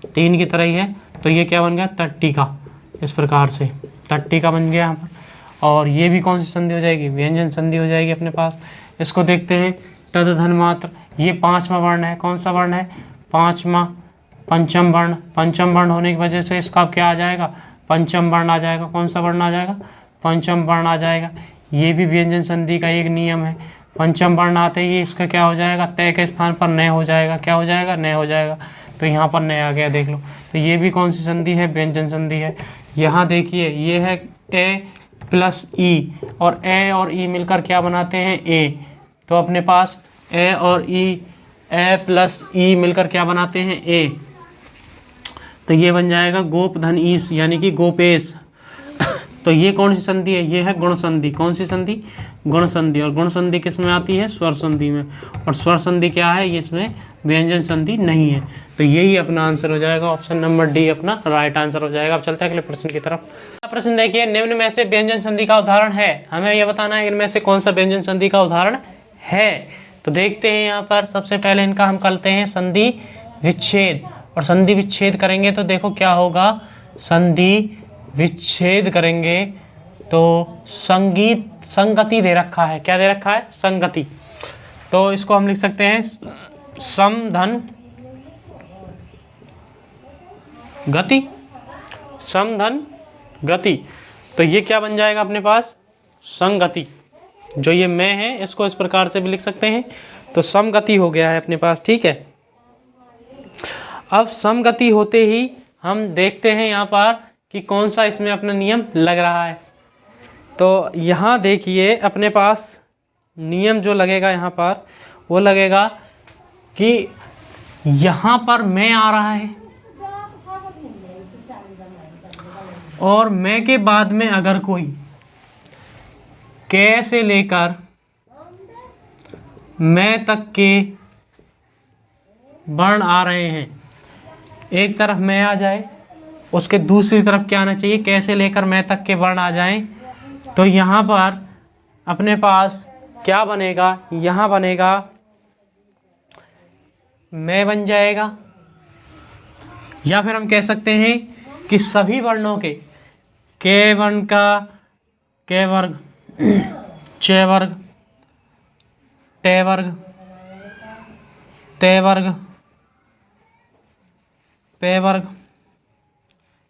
3 की तरह ही है। तो ये क्या बन गया, तट्टी का, इस प्रकार से तट्टी का बन गया यहाँ पर। और ये भी कौन सी संधि हो जाएगी, व्यंजन संधि हो जाएगी अपने पास। इसको देखते हैं तद धन मात्र, ये 5वां वर्ण है। कौन सा वर्ण है, 5वां, पंचम वर्ण। पंचम वर्ण होने की वजह से इसका क्या आ जाएगा, पंचम वर्ण आ जाएगा। कौन सा वर्ण आ जाएगा, पंचम वर्ण आ जाएगा। ये भी व्यंजन संधि का एक नियम है। पंचम वर्ण आते ही इसका क्या हो जाएगा, तय के स्थान पर नय हो जाएगा। क्या हो जाएगा, नय हो जाएगा। तो यहाँ पर नय आ गया, देख लो। तो ये भी कौन सी संधि है, व्यंजन संधि है। यहाँ देखिए ये है ए प्लस ई, और ए और ई मिलकर क्या बनाते हैं, ए। तो अपने पास ए और ई, ए प्लस ई मिलकर क्या बनाते हैं, ए। तो ये बन जाएगा गोप धन ईस, यानी कि गोपेश। तो ये कौन सी संधि है, ये है गुण संधि। कौन सी संधि, गुण संधि। और गुण संधि किस में आती है, स्वर संधि में। और स्वर संधि क्या है, ये इसमें व्यंजन संधि नहीं है। तो यही अपना आंसर हो जाएगा, ऑप्शन नंबर डी अपना राइट आंसर हो जाएगा। अब चलते हैं अगले प्रश्न की तरफ। प्रश्न देखिए, निम्न में से व्यंजन संधि का उदाहरण है। हमें यह बताना है इनमें से कौन सा व्यंजन संधि का उदाहरण है। तो देखते हैं यहाँ पर सबसे पहले इनका हम करते हैं संधि विच्छेद। और संधि विच्छेद करेंगे तो देखो क्या होगा, संधि विच्छेद करेंगे तो संगति दे रखा है। क्या दे रखा है, संगति। तो इसको हम लिख सकते हैं सम धन गति, सम धन गति। तो ये क्या बन जाएगा अपने पास, संगति। जो ये मैं है इसको इस प्रकार से भी लिख सकते हैं। तो समगति हो गया है अपने पास, ठीक है। अब समगति होते ही हम देखते हैं यहाँ पर कि कौन सा इसमें अपना नियम लग रहा है। तो यहाँ देखिए अपने पास नियम जो लगेगा यहाँ पर, वो लगेगा कि यहाँ पर मैं आ रहा है, और मैं के बाद में अगर कोई कै से लेकर मैं तक के वर्ण आ रहे हैं, एक तरफ मैं आ जाए, उसके दूसरी तरफ क्या आना चाहिए, कैसे लेकर मैं तक के वर्ण आ जाएं। तो यहाँ पर अपने पास क्या बनेगा, यहाँ बनेगा मैं बन जाएगा, या फिर हम कह सकते हैं कि सभी वर्णों के वर्ण का के वर्ग, चे वर्ग, टे वर्ग, ते वर्ग, पे वर्ग,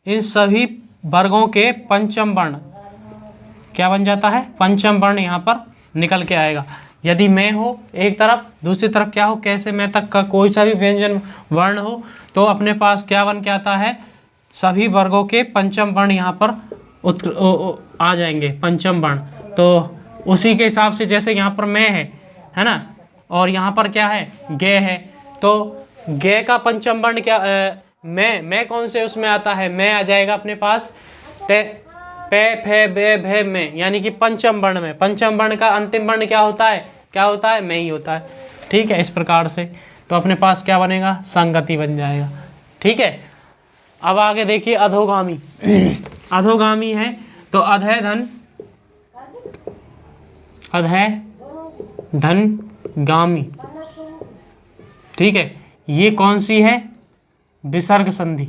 इन सभी वर्गों के पंचम वर्ण क्या बन जाता है, पंचम वर्ण यहाँ पर निकल के आएगा। यदि मैं हो एक तरफ, दूसरी तरफ क्या हो, कैसे मैं तक का कोई सा भी व्यंजन वर्ण हो, तो अपने पास क्या बन के आता है, सभी वर्गों के पंचम वर्ण यहाँ पर आ जाएंगे, पंचम वर्ण। तो उसी के हिसाब से जैसे यहाँ पर मैं है ना, और यहाँ पर क्या है, गे है, तो गे का पंचम वर्ण क्या, मैं कौन से उसमें आता है, मैं आ जाएगा अपने पास ते, पे फे बे भे में, यानी कि पंचम वर्ण में। पंचम वर्ण का अंतिम वर्ण क्या होता है, क्या होता है, मैं ही होता है। ठीक है, इस प्रकार से तो अपने पास क्या बनेगा, संगति बन जाएगा। ठीक है, अब आगे देखिए अधोगामी। अधोगामी है तो अधय धन गामी। ठीक है, ये कौन सी है, विसर्ग संधि।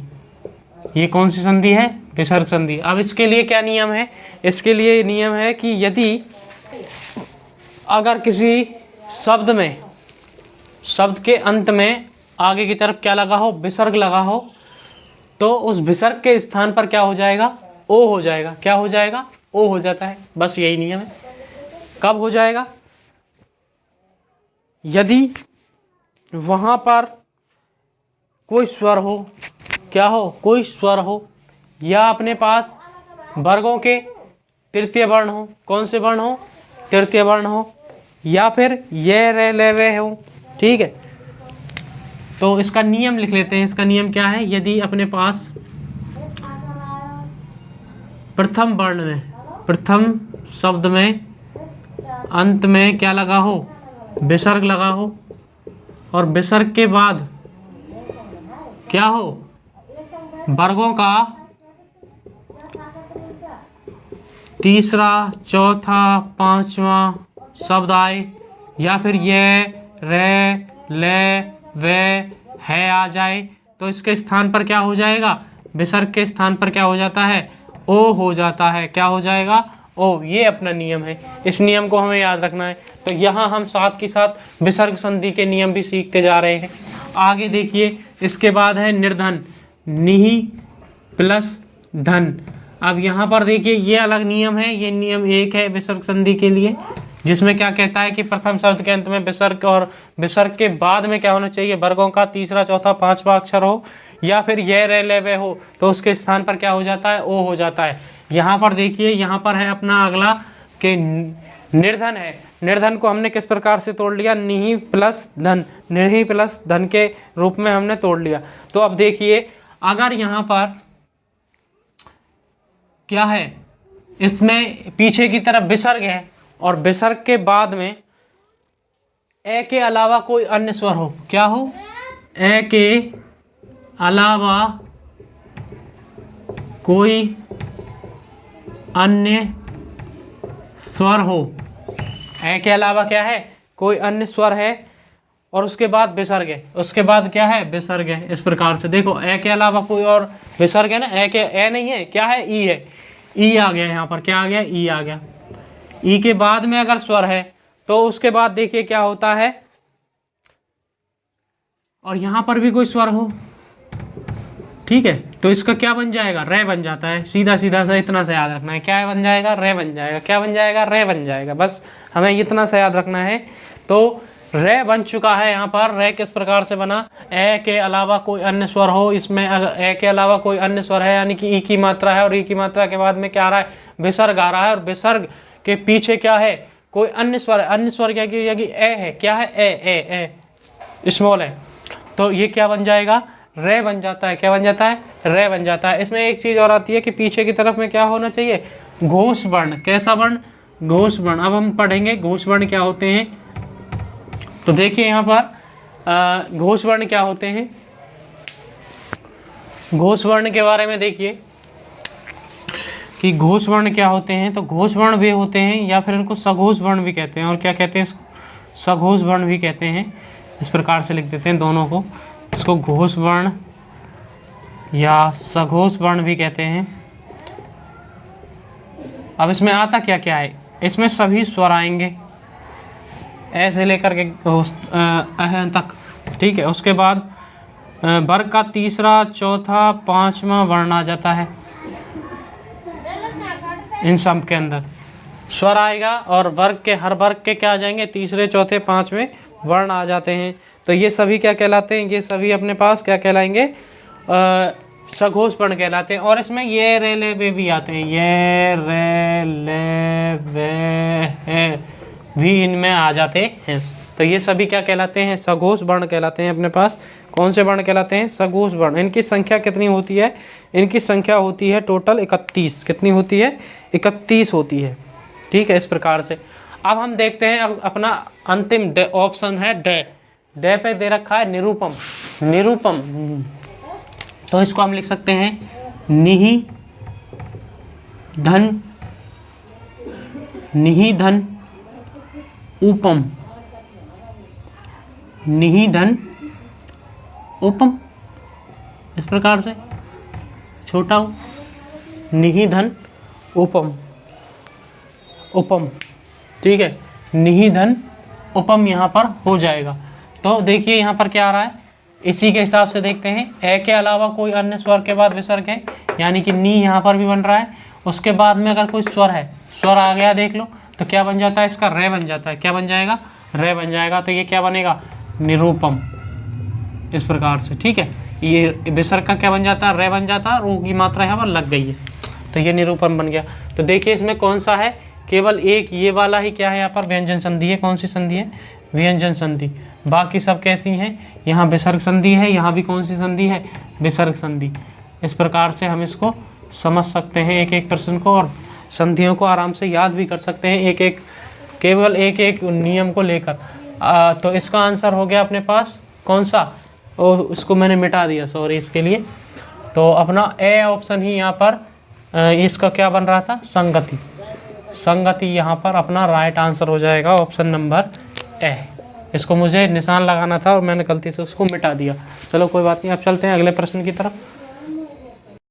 ये कौन सी संधि है, विसर्ग संधि। अब इसके लिए क्या नियम है, इसके लिए नियम है कि यदि अगर किसी शब्द में, शब्द के अंत में आगे की तरफ क्या लगा हो, विसर्ग लगा हो, तो उस विसर्ग के स्थान पर क्या हो जाएगा, ओ हो जाएगा। क्या हो जाएगा, ओ हो जाता है। बस यही नियम है। कब हो जाएगा, यदि वहां पर कोई स्वर हो, क्या हो, कोई स्वर हो, या अपने पास वर्गों के तृतीय वर्ण हो। कौन से वर्ण हो, तृतीय वर्ण हो, या फिर ये रे ले वे हो। ठीक है, तो इसका नियम लिख लेते हैं। इसका नियम क्या है, यदि अपने पास प्रथम वर्ण में, प्रथम शब्द में अंत में क्या लगा हो, विसर्ग लगा हो, और विसर्ग के बाद क्या हो, वर्गों का तीसरा, चौथा, पांचवा शब्द आए, या फिर ये रे ले वे है आ जाए, तो इसके स्थान पर क्या हो जाएगा, विसर्ग के स्थान पर क्या हो जाता है, ओ हो जाता है। क्या हो जाएगा, ओ। ये अपना नियम है, इस नियम को हमें याद रखना है। तो यहाँ हम साथ के साथ विसर्ग संधि के नियम भी सीखते जा रहे हैं। आगे देखिए, इसके बाद है निर्धन, निहि प्लस धन। अब यहाँ पर देखिए, ये अलग नियम है। ये नियम एक है विसर्ग संधि के लिए, जिसमें क्या कहता है कि प्रथम शब्द के अंत में विसर्ग, और विसर्ग के बाद में क्या होना चाहिए, वर्गों का तीसरा, चौथा, पांचवा अक्षर हो, या फिर ये रे ले वे हो, तो उसके स्थान पर क्या हो जाता है, ओ हो जाता है। यहाँ पर देखिए, यहाँ पर है अपना अगला कि निर्धन है। निर्धन को हमने किस प्रकार से तोड़ लिया, निहि प्लस धन, निहि प्लस धन के रूप में हमने तोड़ लिया। तो अब देखिए, अगर यहाँ पर क्या है, इसमें पीछे की तरफ विसर्ग है, और विसर्ग के बाद में ए के अलावा कोई अन्य स्वर हो, क्या हो, ए के अलावा कोई अन्य स्वर हो, ए के अलावा क्या है, कोई अन्य स्वर है, और उसके बाद विसर्ग है, उसके बाद क्या है, विसर्ग है। इस प्रकार से देखो, ए के अलावा कोई और विसर्ग है ना, ए के, ए नहीं है, क्या है, ई है, ई आ गया यहाँ पर, क्या आ गया, ई आ गया। ई के बाद में अगर स्वर है, तो उसके बाद देखिए क्या होता है, और यहाँ पर भी कोई स्वर हो, ठीक है, तो इसका क्या बन जाएगा, रे बन जाता है। सीधा सीधा सा इतना सा याद रखना है, क्या बन जाएगा, रे बन जाएगा। क्या बन जाएगा, रे बन जाएगा। बस हमें इतना सा याद रखना है। तो रे बन चुका है यहाँ पर। रे किस प्रकार से बना, ए के अलावा कोई अन्य स्वर हो, इसमें अगर ए के अलावा कोई अन्य स्वर है, यानी कि ई की मात्रा है, और ई की मात्रा के बाद में क्या आ रहा है, विसर्ग आ रहा है, और विसर्ग के पीछे क्या है, कोई अन्य स्वर है। अन्य स्वर क्या कि ए है, क्या है, ए स्मॉल है, तो ये क्या बन जाएगा, रे बन जाता है। क्या बन जाता है, रे बन जाता है। इसमें एक चीज और आती है कि पीछे की तरफ में क्या होना चाहिए, घोष वर्ण। कैसा वर्ण, घोष वर्ण। अब हम पढ़ेंगे घोष वर्ण क्या होते हैं। तो देखिए यहाँ पर घोष वर्ण क्या होते हैं? घोष वर्ण के बारे में देखिए कि घोष वर्ण क्या होते हैं। तो घोष वर्ण वे होते हैं, या फिर इनको सघोष वर्ण भी कहते हैं, और क्या कहते हैं? सघोष वर्ण भी कहते हैं। इस प्रकार से लिख देते हैं दोनों को, इसको घोष वर्ण या सघोष वर्ण भी कहते हैं। अब इसमें आता क्या क्या है? इसमें सभी स्वर आएंगे, ऐसे लेकर के अह तक, ठीक है। उसके बाद वर्ग का तीसरा, चौथा, पांचवा वर्ण आ जाता है। इन सब के अंदर स्वर आएगा, और वर्ग के हर वर्ग के क्या आ जाएंगे? तीसरे, चौथे, पांचवें वर्ण आ जाते हैं। तो ये सभी क्या कहलाते हैं? ये सभी अपने पास क्या कहलाएंगे? सघोष वर्ण कहलाते हैं। और इसमें ये रे ले वे भी आते हैं, ये रे ले वे है भी इनमें आ जाते हैं। तो ये सभी क्या कहलाते हैं? सघोष वर्ण कहलाते हैं अपने पास। कौन से वर्ण कहलाते हैं? सघोष वर्ण। इनकी संख्या कितनी होती है? इनकी संख्या होती है टोटल 31। कितनी होती है? 31 होती है, ठीक है। इस प्रकार से अब हम देखते हैं, अब अपना अंतिम ऑप्शन है डे। डे पे दे रखा है निरूपम। निरूपम, तो इसको हम लिख सकते हैं निहि धन, निहि धन उपम, निहि धन उपम। इस प्रकार से छोटा हो, निहि धन उपम, उपम, ठीक है। निहि धन उपम यहाँ पर हो जाएगा। तो देखिए यहाँ पर क्या आ रहा है, इसी के हिसाब से देखते हैं। ए के अलावा कोई अन्य स्वर के बाद विसर्ग है, यानी कि नी यहाँ पर भी बन रहा है। उसके बाद में अगर कोई स्वर है, स्वर आ गया देख लो, तो क्या बन जाता है? इसका रे बन जाता है। क्या बन जाएगा? रे बन जाएगा। तो ये क्या बनेगा? निरूपम। इस प्रकार से, ठीक है। ये विसर्ग का क्या बन जाता है? रे बन जाता है, रू की मात्रा यहाँ पर लग गई है, तो ये निरूपम बन गया। तो देखिए इसमें कौन सा है? केवल एक ये वाला ही क्या है यहाँ पर? व्यंजन संधि है। कौन सी संधि है? व्यंजन संधि। बाकी सब कैसी हैं? यहाँ विसर्ग संधि है, यहाँ भी कौन सी संधि है? विसर्ग संधि। इस प्रकार से हम इसको समझ सकते हैं, एक एक प्रश्न को, और संधियों को आराम से याद भी कर सकते हैं, एक एक, केवल एक एक नियम को लेकर। तो इसका आंसर हो गया अपने पास कौन सा? उसको मैंने मिटा दिया, सॉरी इसके लिए। तो अपना ए ऑप्शन ही यहाँ पर इसका क्या बन रहा था? संगति। संगति यहाँ पर अपना राइट आंसर हो जाएगा, ऑप्शन नंबर ए। इसको मुझे निशान लगाना था और मैंने गलती से उसको मिटा दिया। चलो कोई बात नहीं, अब चलते हैं अगले प्रश्न की तरफ।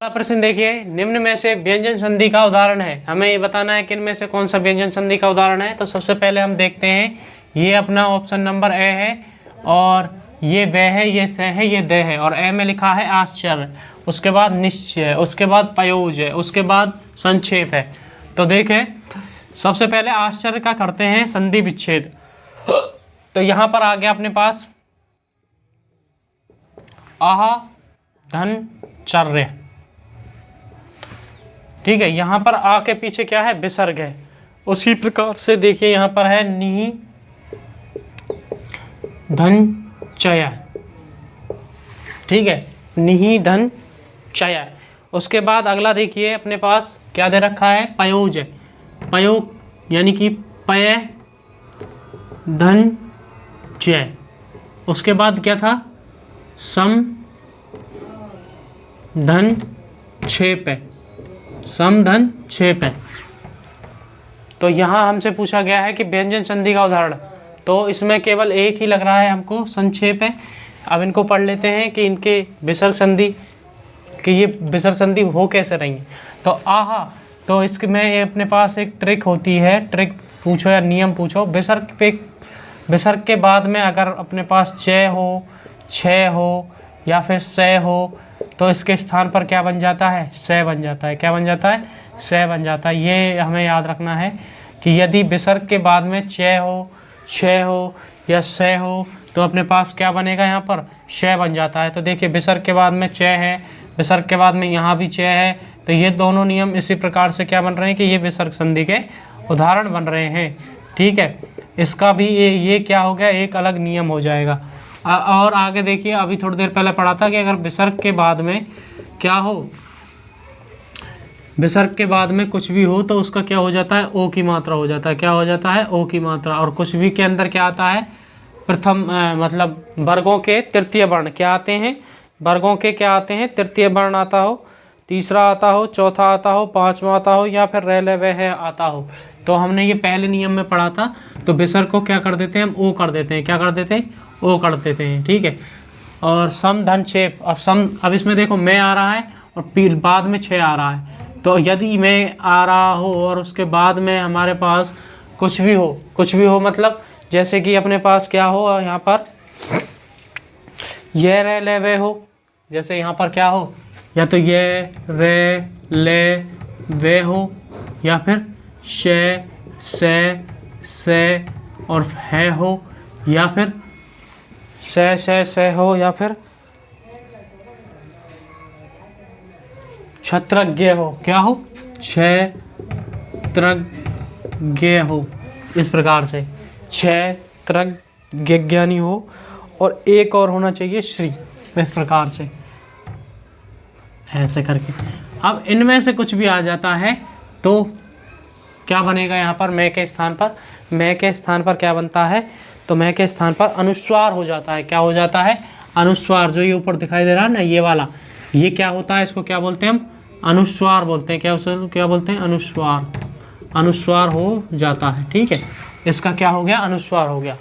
अगला प्रश्न देखिए, निम्न में से व्यंजन संधि का उदाहरण है। हमें ये बताना है कि इनमें से कौन सा व्यंजन संधि का उदाहरण है। तो सबसे पहले हम देखते हैं, ये अपना ऑप्शन नंबर ए है, और ये वे है, ये स है, ये दे है, और ए में लिखा है आश्चर्य, उसके बाद निश्चय, उसके बाद पयोज है, उसके बाद संक्षेप है। तो देखें, सबसे पहले आश्चर्य का करते हैं संधि विच्छेद। तो यहाँ पर आ गया अपने पास आह धन चर्य, ठीक है। यहाँ पर आ के पीछे क्या है? विसर्ग है। उसी प्रकार से देखिए यहाँ पर है निहि धन चय, ठीक है, निहि धन चय। उसके बाद अगला देखिए अपने पास क्या दे रखा है? पयोज है। पयोग यानी कि पय धन चय। उसके बाद क्या था? सम धन छेप है, सम धन छेप है। तो यहाँ हमसे पूछा गया है कि व्यंजन संधि का उदाहरण, तो इसमें केवल एक ही लग रहा है हमको, संक्षेप है। अब इनको पढ़ लेते हैं कि इनके विसर्ग संधि, कि ये विसर्ग संधि हो कैसे रही है। तो आहा, तो इसके में अपने पास एक ट्रिक होती है, ट्रिक पूछो या नियम पूछो। विसर्ग के बाद में अगर अपने पास चय हो, छय हो या फिर सय हो, तो इसके स्थान पर क्या बन जाता है? सय बन जाता है। क्या बन जाता है? सय बन जाता है। ये हमें याद रखना है कि यदि विसर्ग के बाद में चय हो, छय हो या सय हो, तो अपने पास क्या बनेगा? यहाँ पर शय बन जाता है। तो देखिए विसर्ग के बाद में चय है, विसर्ग के बाद में यहाँ भी चय है, तो ये दोनों नियम इसी प्रकार से क्या बन रहे हैं कि ये विसर्ग संधि के उदाहरण बन रहे हैं, ठीक है। इसका भी ये क्या हो गया? एक अलग नियम हो जाएगा। और आगे देखिए, अभी थोड़ी देर पहले पढ़ा था कि अगर विसर्ग के बाद में क्या हो, विसर्ग के बाद में कुछ भी हो, तो उसका क्या हो जाता है? ओ की मात्रा हो जाता है। क्या हो जाता है? ओ की मात्रा। और कुछ भी के अंदर क्या आता है? प्रथम मतलब वर्गों के तृतीय वर्ण क्या आते हैं, वर्गों के क्या आते हैं, तृतीय वर्ण आता हो, तीसरा आता हो, चौथा आता हो, पांचवा आता हो, या फिर रेले वह आता हो। तो हमने ये पहले नियम में पढ़ा था। तो विसर्ग को क्या कर देते हैं हम, ओ कर देते हैं। क्या कर देते हैं, ओ कर देते हैं। ठीक है। और सम धन छेप, अब इसमें देखो मैं आ रहा है और बाद में 6 आ रहा है। तो यदि मैं आ रहा हो और उसके बाद में हमारे पास कुछ भी हो मतलब जैसे कि अपने पास क्या हो, यहाँ पर ये रे ले वे हो, जैसे यहाँ पर क्या हो, या तो ये रे ले वे हो, या फिर शे से और है हो, या फिर से हो, या फिर क्षत्रज्ञ हो। क्या हो, क्षत्रज्ञ हो। इस प्रकार से क्षत्रज्ञानी हो, और एक और होना चाहिए श्री। इस प्रकार से ऐसे करके। अब इनमें से कुछ भी आ जाता है तो क्या बनेगा, यहाँ पर मैं के स्थान पर क्या बनता है, तो मैं के स्थान पर अनुस्वार हो जाता है। क्या हो जाता है, अनुस्वार। जो ये ऊपर दिखाई दे रहा है ना, ये वाला, ये क्या होता है, इसको क्या बोलते हैं हम, अनुस्वार बोलते हैं। क्या बोलते हैं, अनुस्वार हो जाता है। ठीक है, इसका क्या हो गया, अनुस्वार हो गया।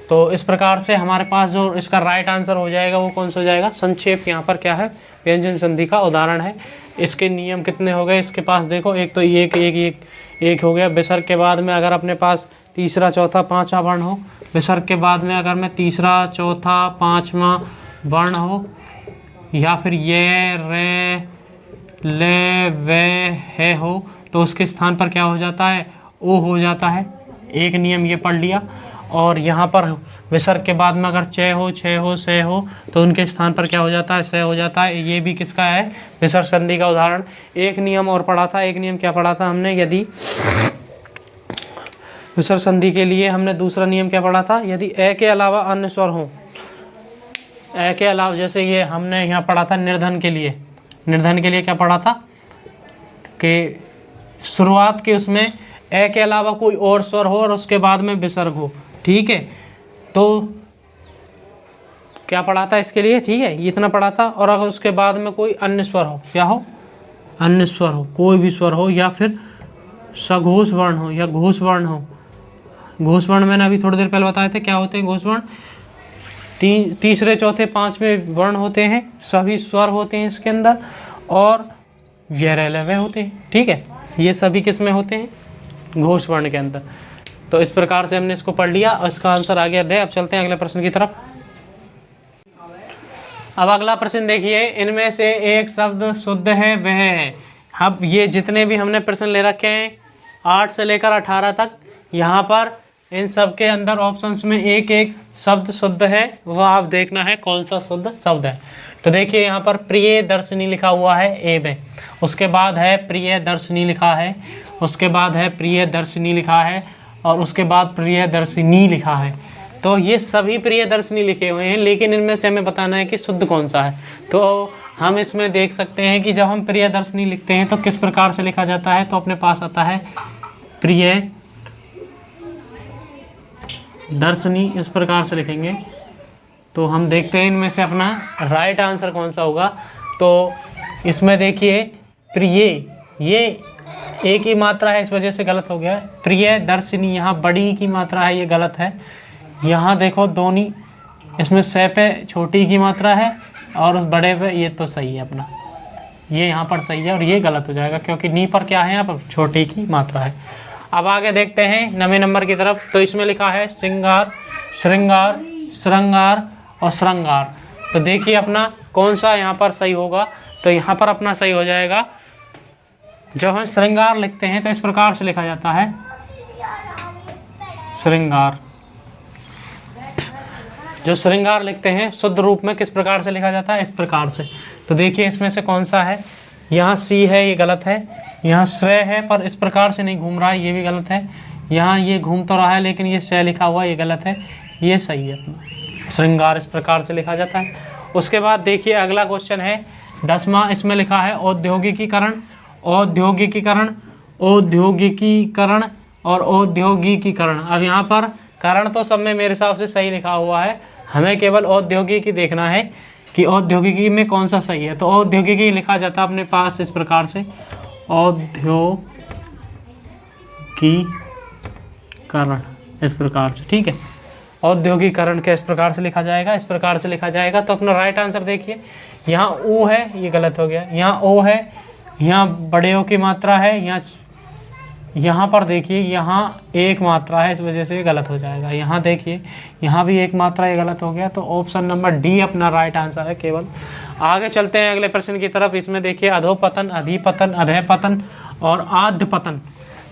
तो इस प्रकार से हमारे पास जो इसका राइट आंसर हो जाएगा वो कौन सा हो जाएगा, संक्षेप। यहाँ पर क्या है, व्यंजन संधि का उदाहरण है। इसके नियम कितने हो गए, इसके पास देखो, एक तो एक हो गया। विसर्ग के बाद में अगर अपने पास तीसरा चौथा पांचवा वर्ण हो, विसर्ग के बाद में अगर मैं तीसरा चौथा पांचवा वर्ण हो, या फिर ये रे ले वे है हो, तो उसके स्थान पर क्या हो जाता है, ओ हो जाता है। एक नियम ये पढ़ लिया। और यहाँ पर विसर्ग के बाद में अगर चे हो, छे हो, से हो, तो उनके स्थान पर क्या हो जाता है, से हो जाता है। ये भी किसका है, विसर्ग संधि का उदाहरण। एक नियम और पढ़ा था, एक नियम क्या पढ़ा था हमने, यदि विसर्ग संधि के लिए हमने दूसरा नियम क्या पढ़ा था, यदि ए के अलावा अन्य स्वर हो, ए के अलावा, जैसे ये हमने यहाँ पढ़ा था निर्धन के लिए क्या पढ़ा था कि शुरुआत के उसमें ए के अलावा कोई और स्वर हो और उसके बाद में विसर्ग हो। ठीक है, तो क्या पढ़ा था इसके लिए, ठीक है, ये इतना पढ़ा था। और अगर उसके बाद में कोई अन्य स्वर हो, क्या हो, अन्य स्वर हो, कोई भी स्वर हो, या फिर सघोष वर्ण हो या घोष वर्ण हो। घोष वर्ण मैंने अभी थोड़ी देर पहले बताए थे क्या होते हैं घोष वर्ण। तीसरे चौथे पांचवें वर्ण होते हैं, सभी स्वर होते हैं इसके अंदर, और व्यय होते हैं। ठीक है, ये सभी किस में होते हैं, घोष वर्ण के अंदर। तो इस प्रकार से हमने इसको पढ़ लिया और इसका आंसर आ गया दे। अब चलते हैं अगले प्रश्न की तरफ। अब अगला प्रश्न देखिए, इनमें से एक शब्द शुद्ध है वह है। अब ये जितने भी हमने प्रश्न ले रखे हैं 8 से लेकर 18 तक, यहाँ पर इन सब के अंदर ऑप्शंस में एक एक शब्द शुद्ध है, वह आप देखना है कौन सा शुद्ध शब्द है। तो देखिए यहाँ पर प्रिय दर्शनी लिखा हुआ है ए में, उसके बाद है प्रिय दर्शनी लिखा है, उसके बाद है प्रिय दर्शनी लिखा है, और उसके बाद प्रिय दर्शिनी लिखा है। तो ये सभी प्रिय दर्शनी लिखे हुए हैं, लेकिन इनमें से हमें बताना है कि शुद्ध कौन सा है। तो हम इसमें देख सकते हैं कि जब हम प्रिय दर्शनी लिखते हैं तो किस प्रकार से लिखा जाता है। तो अपने पास आता है प्रिय दर्शनी, इस प्रकार से लिखेंगे। तो हम देखते हैं इनमें से अपना राइट आंसर कौन सा होगा। तो इसमें देखिए प्रिय, ये एक ही मात्रा है, इस वजह से गलत हो गया। प्रिय दर्शनी, यहाँ बड़ी की मात्रा है, ये गलत है। यहाँ देखो दोनी, इसमें से पे छोटी की मात्रा है और उस बड़े पे ये तो सही है अपना, ये यहाँ पर सही है और ये गलत हो जाएगा क्योंकि नी पर क्या है, यहाँ पर छोटी की मात्रा है। अब आगे देखते हैं 9वें नंबर की तरफ। तो इसमें लिखा है श्रृंगार, श्रृंगार, श्रृंगार और श्रृंगार। तो देखिए अपना कौन सा यहाँ पर सही होगा। तो यहाँ पर अपना सही हो जाएगा, जब हम श्रृंगार लिखते हैं तो इस प्रकार से लिखा जाता है श्रृंगार। जो श्रृंगार लिखते हैं शुद्ध रूप में किस प्रकार से लिखा जाता है, इस प्रकार से। तो देखिए इसमें से कौन सा है, यहाँ सी है, ये गलत है। यहाँ श्रेय है पर इस प्रकार से नहीं घूम रहा है, ये भी गलत है। यहाँ ये घूम तो रहा है लेकिन ये शय लिखा हुआ है, ये गलत है, ये सही है। श्रृंगार इस प्रकार से लिखा जाता है। उसके बाद देखिए अगला क्वेश्चन है 10वां। इसमें लिखा है औद्योगिकीकरण, औद्योगिकीकरण, औद्योगिकीकरण और औद्योगिकीकरण। अब यहाँ पर कारण तो सब में मेरे हिसाब से सही लिखा हुआ है, हमें केवल औद्योगिकी देखना है कि औद्योगिकी में कौन सा सही है। तो औद्योगिकी लिखा जाता है अपने पास इस प्रकार से, औद्योगिकरण इस प्रकार से, ठीक है। औद्योगिकरण के इस प्रकार से लिखा जाएगा, इस प्रकार से लिखा जाएगा। तो अपना राइट आंसर देखिए, यहाँ ओ है, ये गलत हो गया, यहाँ ओ है, यहाँ बड़े ओ की मात्रा है, यहाँ पर देखिए यहाँ एक मात्रा है, इस वजह से ये गलत हो जाएगा। यहाँ देखिए यहाँ भी एक मात्रा, ये गलत हो गया। तो ऑप्शन नंबर डी अपना राइट आंसर है केवल। आगे चलते हैं अगले प्रश्न की तरफ। इसमें देखिए अधोपतन, अधिपतन, अधःपतन और आद्यपतन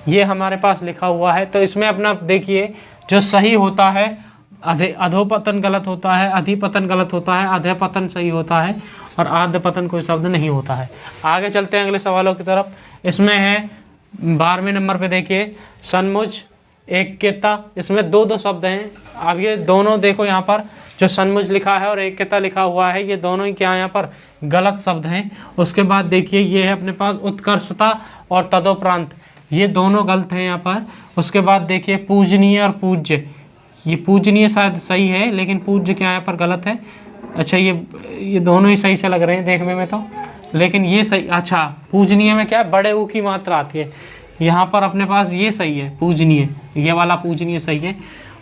ये हमारे पास लिखा हुआ है। तो इसमें अपना देखिए जो सही होता है, अधोपतन गलत होता है, अधिपतन गलत होता है, अधःपतन सही होता है और आद्यपतन कोई शब्द नहीं होता है। आगे चलते हैं अगले सवालों की तरफ। इसमें है 12वें नंबर पे देखिए सन्मुच, ऐक्यता। इसमें दो शब्द हैं। अब ये दोनों देखो, यहाँ पर जो सन्मुच लिखा है और ऐक्यता लिखा हुआ है, ये दोनों ही क्या है यहाँ पर गलत शब्द हैं। उसके बाद देखिए ये है अपने पास उत्कर्षता और तदोपरांत, ये दोनों गलत हैं यहाँ पर। उसके बाद देखिए पूजनीय और पूज्य, ये पूजनीय शायद सही है लेकिन पूज्य क्या यहाँ पर गलत है। अच्छा ये दोनों ही सही से लग रहे हैं देखने में तो, लेकिन ये सही, अच्छा पूजनीय में क्या है, बड़े ऊ की मात्रा आती है, यहाँ पर अपने पास ये सही है पूजनीय, ये वाला पूजनीय सही है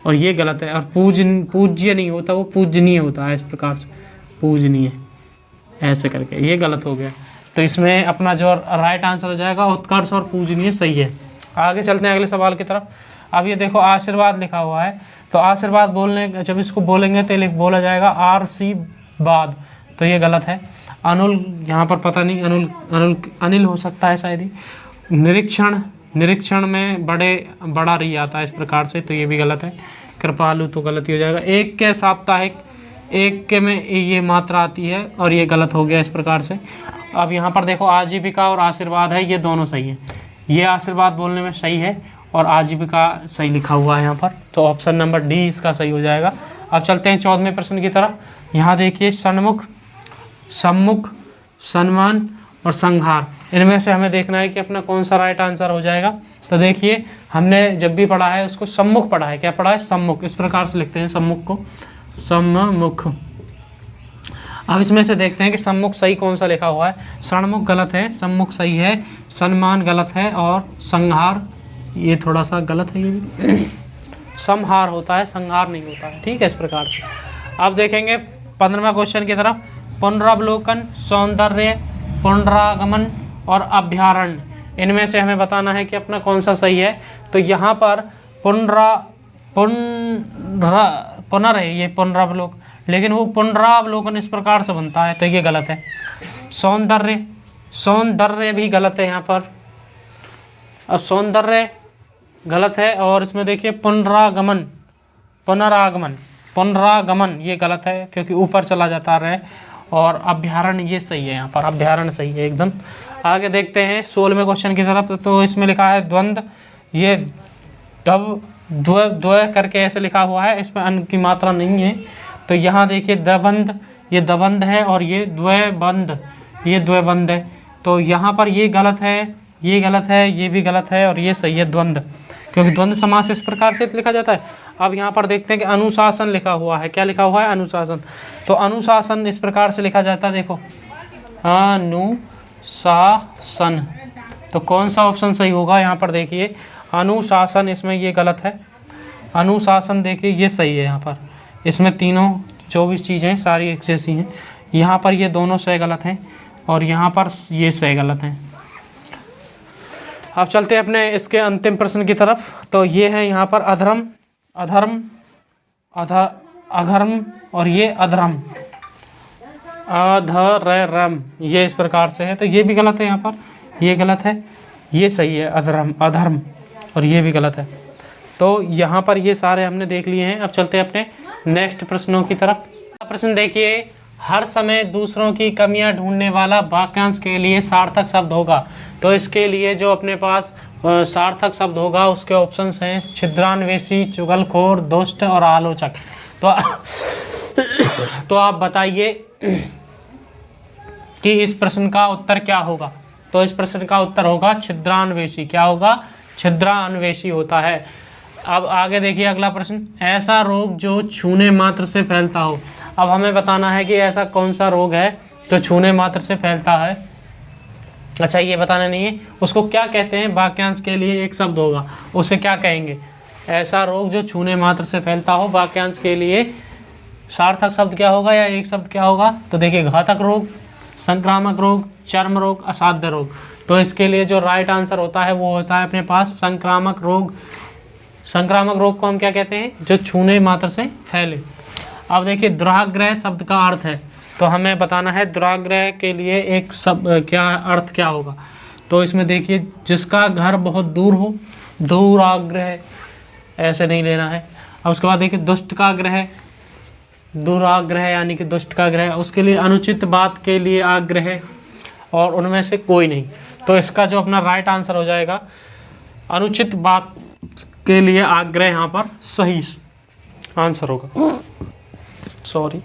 और ये गलत है। और पूज्य नहीं होता, वो पूजनीय होता है, इस प्रकार से पूजनीय ऐसे करके, ये गलत हो गया। तो इसमें अपना जो राइट आंसर हो जाएगा उत्कर्ष और पूजनीय सही है। आगे चलते हैं अगले सवाल की तरफ। अब ये देखो आशीर्वाद लिखा हुआ है, तो आशीर्वाद बोलने, जब इसको बोलेंगे तो बोला जाएगा आरसीवाद, तो ये गलत है। अनुल, यहाँ पर पता नहीं, अनिल हो सकता है शायद ही। निरीक्षण में बड़ा रही आता है इस प्रकार से, तो ये भी गलत है। कृपालु तो गलत ही हो जाएगा। एक के साप्ताहिक, एक के में ये मात्रा आती है और ये गलत हो गया इस प्रकार से। अब यहाँ पर देखो आजीविका और आशीर्वाद है, ये दोनों सही है। ये आशीर्वाद बोलने में सही है और आजीविका सही लिखा हुआ है यहाँ पर, तो ऑप्शन नंबर डी इसका सही हो जाएगा। अब चलते हैं 14वें प्रश्न की तरफ। यहाँ देखिए सन्मुख, सम्मुख, सम्मान और संहार, इनमें से हमें देखना है कि अपना कौन सा राइट आंसर हो जाएगा। तो देखिए हमने जब भी पढ़ा है उसको सम्मुख पढ़ा है, क्या पढ़ा है, सम्मुख, इस प्रकार से लिखते हैं सम्मुख को, सम्मुख। अब इसमें से देखते हैं कि सम्मुख सही कौन सा लिखा हुआ है। सन्मुख गलत है, सम्मुख सही है, सम्मान गलत है और संहार ये थोड़ा सा गलत है, ये भी संहार होता है, संहार नहीं होता है, ठीक है, इस प्रकार से। अब देखेंगे 15वां क्वेश्चन की तरफ। पुनरावलोकन, सौंदर्य, पुनरागमन और अभ्यारण्य, इनमें से हमें बताना है कि अपना कौन सा सही है। तो यहाँ पर पुनर है, ये पुनरावलोक, लेकिन वो पुनरावलोकन इस प्रकार से बनता है, तो ये गलत है। सौंदर्य भी गलत है यहाँ पर, अब सौंदर्य गलत है। और इसमें देखिए पुनरागमन ये गलत है क्योंकि ऊपर चला जाता रहे। और अभ्यारण्य ये सही है, यहाँ पर अभ्यारण्य सही है एकदम। आगे देखते हैं 16वें क्वेश्चन की तरफ। तो इसमें लिखा है द्वंद्व, ये द्व करके ऐसे लिखा हुआ है, इसमें अन्न की मात्रा नहीं है। तो यहाँ देखिए दबंध, ये दबंध है और ये द्वैबंध, ये द्वैबंध है। तो यहाँ पर ये गलत है, ये गलत है, ये भी गलत है और ये सही है द्वंद्व, क्योंकि द्वंद्व समास इस प्रकार से लिखा जाता है। अब यहाँ पर देखते हैं कि अनुशासन लिखा हुआ है, क्या लिखा हुआ है, अनुशासन। तो अनुशासन इस प्रकार से लिखा जाता है, देखो अनुशासन। तो कौन सा ऑप्शन सही होगा, यहाँ पर देखिए अनुशासन, इसमें ये गलत है। अनुशासन देखिए ये सही है, यहाँ पर इसमें तीनों 24 चीज़ें सारी एक जैसी हैं। यहाँ पर ये दोनों सही गलत हैं और यहाँ पर ये सही गलत हैं। अब चलते हैं अपने इसके अंतिम प्रश्न की तरफ। तो ये है यहाँ पर अधर्म, अघर्म और ये अधर्म, अधर्म, ये इस प्रकार से है। तो ये भी गलत है, यहाँ पर ये गलत है, ये सही है अधर्म, और ये भी गलत है। तो यहाँ पर ये सारे हमने देख लिए हैं। अब चलते हैं अपने नेक्स्ट प्रश्नों की तरफ। प्रश्न देखिए, हर समय दूसरों की कमियां ढूंढने वाला वाक्यांश के लिए सार्थक शब्द होगा। तो इसके लिए जो अपने पास सार्थक शब्द होगा उसके ऑप्शंस हैं छिद्रान्वेषी, चुगलखोर, दुष्ट और आलोचक। तो आप बताइए कि इस प्रश्न का उत्तर क्या होगा। तो इस प्रश्न का उत्तर होगा छिद्रान्वेषी। क्या होगा, छिद्रान्वेषी होता है। अब आगे देखिए अगला प्रश्न, ऐसा रोग जो छूने मात्र से फैलता हो। अब हमें बताना है कि ऐसा कौन सा रोग है जो छूने मात्र से फैलता है। अच्छा ये बताना नहीं है, उसको क्या कहते हैं, वाक्यांश के लिए एक शब्द होगा, उसे क्या कहेंगे। ऐसा रोग जो छूने मात्र से फैलता हो, वाक्यांश के लिए सार्थक शब्द क्या होगा या एक शब्द क्या होगा। तो देखिए घातक रोग, संक्रामक रोग, चर्म रोग, असाध्य रोग। तो इसके लिए जो राइट आंसर होता है वो होता है अपने पास संक्रामक रोग। संक्रामक रोग को हम क्या कहते हैं, जो छूने मात्र से फैले। अब देखिए दुराग्रह शब्द का अर्थ है, तो हमें बताना है दुराग्रह के लिए एक शब्द क्या अर्थ क्या होगा। तो इसमें देखिए जिसका घर बहुत दूर हो, दुराग्रह, ऐसे नहीं लेना है। अब उसके बाद देखिए दुष्ट का ग्रह, दुराग्रह यानी कि दुष्ट का ग्रह, उसके लिए अनुचित बात के लिए आग्रह, और उनमें से कोई नहीं। तो इसका जो अपना राइट आंसर हो जाएगा अनुचित बात के लिए आग्रह, यहाँ पर सही आंसर होगा। सॉरी।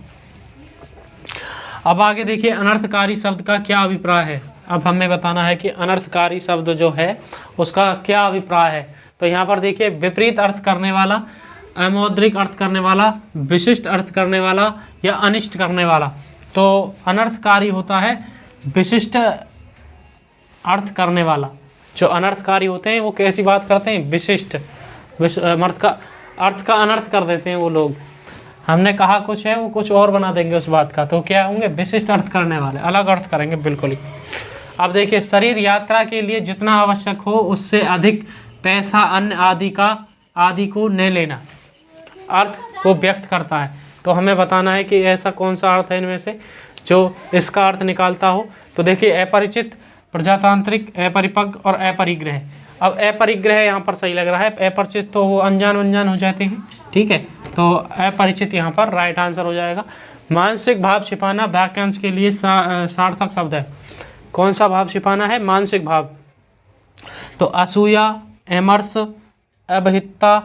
अब आगे देखिए अनर्थकारी शब्द का क्या अभिप्राय है। अब हमें बताना है कि अनर्थकारी शब्द जो है उसका क्या अभिप्राय है। तो यहाँ पर देखिए विपरीत अर्थ करने वाला, अमौद्रिक अर्थ करने वाला, विशिष्ट अर्थ करने वाला या अनिष्ट करने वाला। तो अनर्थकारी होता है विशिष्ट अर्थ करने वाला। जो अनर्थकारी होते हैं वो कैसी बात करते हैं, विशिष्ट अर्थ का अनर्थ कर देते हैं वो लोग। हमने कहा कुछ है वो कुछ और बना देंगे उस बात का, तो क्या होंगे, विशिष्ट अर्थ करने वाले, अलग अर्थ करेंगे बिल्कुल ही। अब देखिए शरीर यात्रा के लिए जितना आवश्यक हो उससे अधिक पैसा अन्न आदि को न लेना, अर्थ को व्यक्त करता है। तो हमें बताना है कि ऐसा कौन सा अर्थ है इनमें से जो इसका अर्थ निकालता हो। तो देखिए अपरिचित, प्रजातांत्रिक, अपरिपक्व और अपरिग्रह। अब अपरिग्रह यहाँ पर सही लग रहा है, अपरिचित तो वो अनजान अनजान हो जाते हैं, ठीक है। तो अपरिचित यहाँ पर राइट आंसर हो जाएगा। मानसिक भाव छिपाना वाक्यांश के लिए सार्थक शब्द है। कौन सा भाव छिपाना है, मानसिक भाव। तो असूया, एमर्स, अभहितता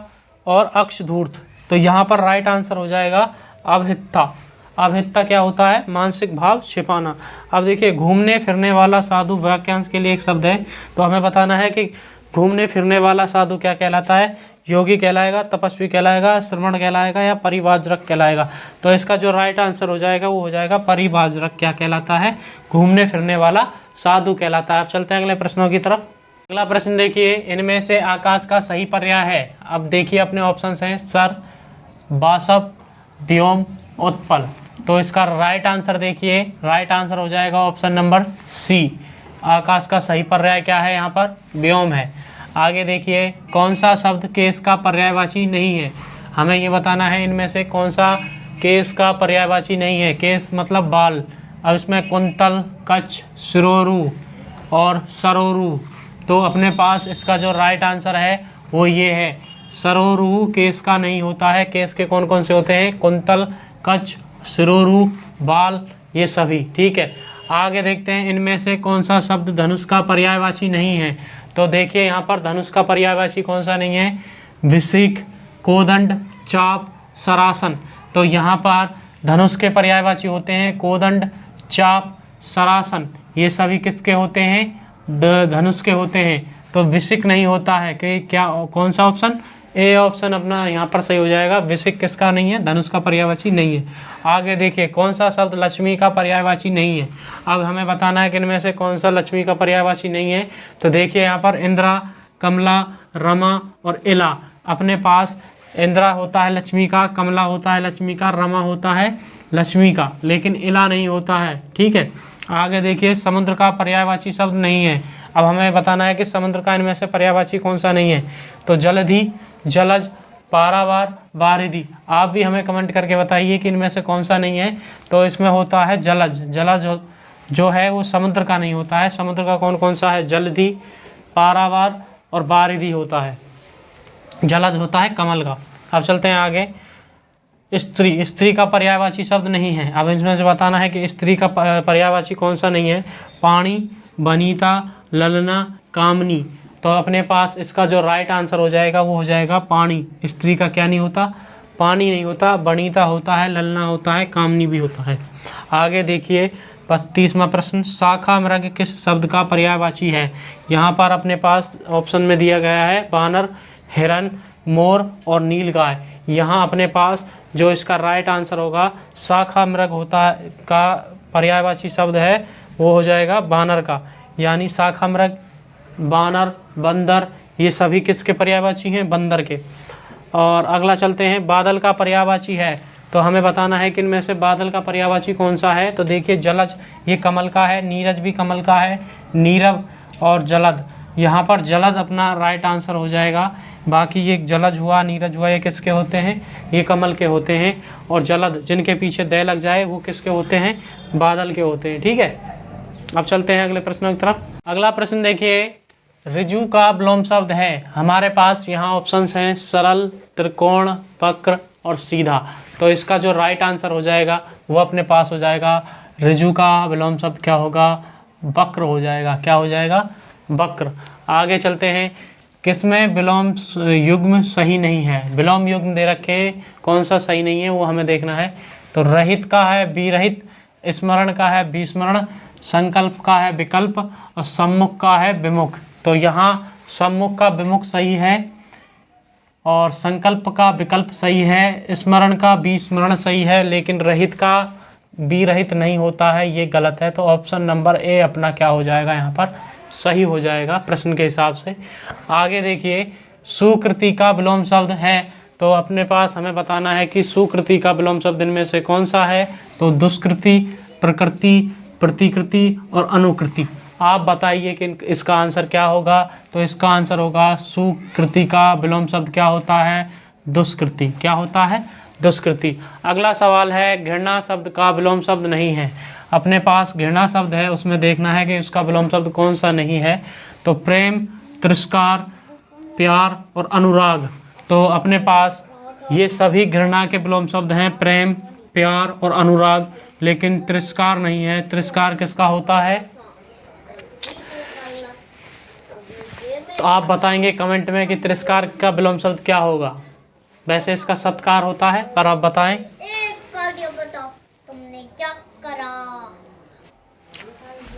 और अक्षधूर्त। तो यहाँ पर राइट आंसर हो जाएगा अभहितता। अभहितता क्या होता है, मानसिक भाव छिपाना। अब देखिए घूमने फिरने वाला साधु वाक्यांश के लिए एक शब्द है। तो हमें बताना है कि घूमने फिरने वाला साधु क्या कहलाता है, योगी कहलाएगा, तपस्वी कहलाएगा, श्रमण कहलाएगा या परिव्राजक कहलाएगा। तो इसका जो राइट आंसर हो जाएगा वो हो जाएगा परिव्राजक। क्या कहलाता है, घूमने फिरने वाला साधु कहलाता है। अब चलते हैं अगले प्रश्नों की तरफ। अगला प्रश्न देखिए, इनमें से आकाश का सही पर्याय है। अब देखिए अपने ऑप्शन हैं सर, बाष्प, व्योम, उत्पल। तो इसका राइट आंसर देखिए, राइट आंसर हो जाएगा ऑप्शन नंबर सी। आकाश का सही पर्याय क्या है, यहाँ पर व्योम है। आगे देखिए कौन सा शब्द केस का पर्यायवाची नहीं है। हमें ये बताना है इनमें से कौन सा केस का पर्यायवाची नहीं है। केस मतलब बाल। अब इसमें कुंतल, कच्छ, सिरोरु और सरोरु। तो अपने पास इसका जो राइट आंसर है वो ये है, सरोरु केस का नहीं होता है। केस के कौन कौन से होते हैं, कुंतल, कच्छ, सिरोरु, बाल, ये सभी, ठीक है। आगे देखते हैं इनमें से कौन सा शब्द धनुष का पर्यायवाची नहीं है। तो देखिए यहाँ पर धनुष का पर्यायवाची कौन सा नहीं है, विसिक, कोदंड, चाप, सरासन। तो यहाँ पर धनुष के पर्यायवाची होते हैं कोदंड, चाप, सरासन। ये सभी किसके होते हैं, धनुष के होते हैं। तो विसिक नहीं होता है कि क्या, कौन सा ऑप्शन, ए ऑप्शन अपना यहाँ पर सही हो जाएगा। विसिक किसका नहीं है, धनुष का पर्यायवाची नहीं है। आगे देखिए कौन सा शब्द लक्ष्मी का पर्यायवाची नहीं है। अब हमें बताना है कि इनमें से कौन सा लक्ष्मी का पर्यायवाची नहीं है। तो देखिए यहाँ पर इंद्रा, कमला, रमा और इला। अपने पास इंद्रा होता है लक्ष्मी का, कमला होता है लक्ष्मी का, रमा होता है लक्ष्मी का, लेकिन इला नहीं होता है, ठीक है। आगे देखिए समुद्र का पर्यायवाची शब्द नहीं है। अब हमें बताना है कि समुद्र का इनमें से पर्यायवाची कौन सा नहीं है। तो जलधि, जलज, पारावार, वारिधि। आप भी हमें कमेंट करके बताइए कि इनमें से कौन सा नहीं है। तो इसमें होता है जलज। जलज जो है वो समुद्र का नहीं होता है। समुद्र का कौन कौन सा है, जलधि, पारावार और वारिधि होता है। जलज होता है कमल का। अब चलते हैं आगे। स्त्री, स्त्री का पर्यायवाची शब्द नहीं है। अब इसमें से बताना है कि स्त्री का पर्यायवाची कौन सा नहीं है। पाणी, वनिता, ललना, कामनी। तो अपने पास इसका जो राइट आंसर हो जाएगा वो हो जाएगा पाणी। स्त्री का क्या नहीं होता, पानी नहीं होता, वनिता होता है, ललना होता है, कामनी भी होता है। आगे देखिए 32वां प्रश्न, शाखा मृग किस शब्द का पर्यायवाची है। यहाँ पर अपने पास ऑप्शन में दिया गया है बानर, हिरन, मोर और नीलगाय। यहाँ अपने पास जो इसका राइट आंसर होगा, शाखा मृग होता है का पर्यायवाची शब्द है वो हो जाएगा बानर का, यानी शाखा मृग, बानर, बंदर, ये सभी किसके पर्यायवाची हैं? बंदर के। और अगला चलते हैं, बादल का पर्यायवाची है, तो हमें बताना है कि इनमें से बादल का पर्यायवाची कौन सा है। तो देखिए जलज, ये कमल का है, नीरज भी कमल का है, नीरव और जलद, यहाँ पर जलद अपना राइट आंसर हो जाएगा। बाकी ये जलज हुआ, नीरज हुआ, ये किसके होते हैं? ये कमल के होते हैं। और जलद जिनके पीछे दे लग जाए वो किसके होते हैं? बादल के होते हैं। ठीक है, अब चलते हैं अगले प्रश्न की तरफ। अगला प्रश्न देखिए, ऋजु का विलोम शब्द है। हमारे पास यहाँ ऑप्शंस हैं सरल, त्रिकोण, वक्र और सीधा। तो इसका जो राइट आंसर हो जाएगा वो अपने पास हो जाएगा, ऋजु का विलोम शब्द क्या होगा? वक्र हो जाएगा। क्या हो जाएगा? वक्र। आगे चलते हैं, किसमें विलोम युग्म सही नहीं है? विलोम युग्म दे रखे हैं, कौन सा सही नहीं है वो हमें देखना है। तो रहित का है विरहित, स्मरण का है विस्मरण, संकल्प का है विकल्प और सम्मुख का है विमुख। तो यहाँ सम्मुख का विमुख सही है और संकल्प का विकल्प सही है, स्मरण का विस्मरण सही है, लेकिन रहित का विरहित नहीं होता है, ये गलत है। तो ऑप्शन नंबर ए अपना क्या हो जाएगा? यहाँ पर सही हो जाएगा प्रश्न के हिसाब से। आगे देखिए, सुकृति का विलोम शब्द है, तो अपने पास हमें बताना है कि सुकृति का विलोम शब्द इनमें से कौन सा है? तो दुष्कृति, प्रकृति, प्रतिकृति और अनुकृति। आप बताइए कि इसका आंसर क्या होगा? तो इसका आंसर होगा सुकृति का विलोम शब्द क्या होता है? दुष्कृति। क्या होता है? दुष्कृति। अगला सवाल है, घृणा शब्द का विलोम शब्द नहीं है। अपने पास घृणा शब्द है, उसमें देखना है कि उसका विलोम शब्द कौन सा नहीं है। तो प्रेम, तिरस्कार, प्यार और अनुराग। तो अपने पास ये सभी घृणा के विलोम शब्द हैं, प्रेम, प्यार और अनुराग, लेकिन तिरस्कार नहीं है। तिरस्कार किसका होता है? तो आप बताएंगे कमेंट में कि तिरस्कार का विलोम शब्द क्या होगा। वैसे इसका सत्कार होता है, पर आप बताएं। बताओ तुमने क्या करा।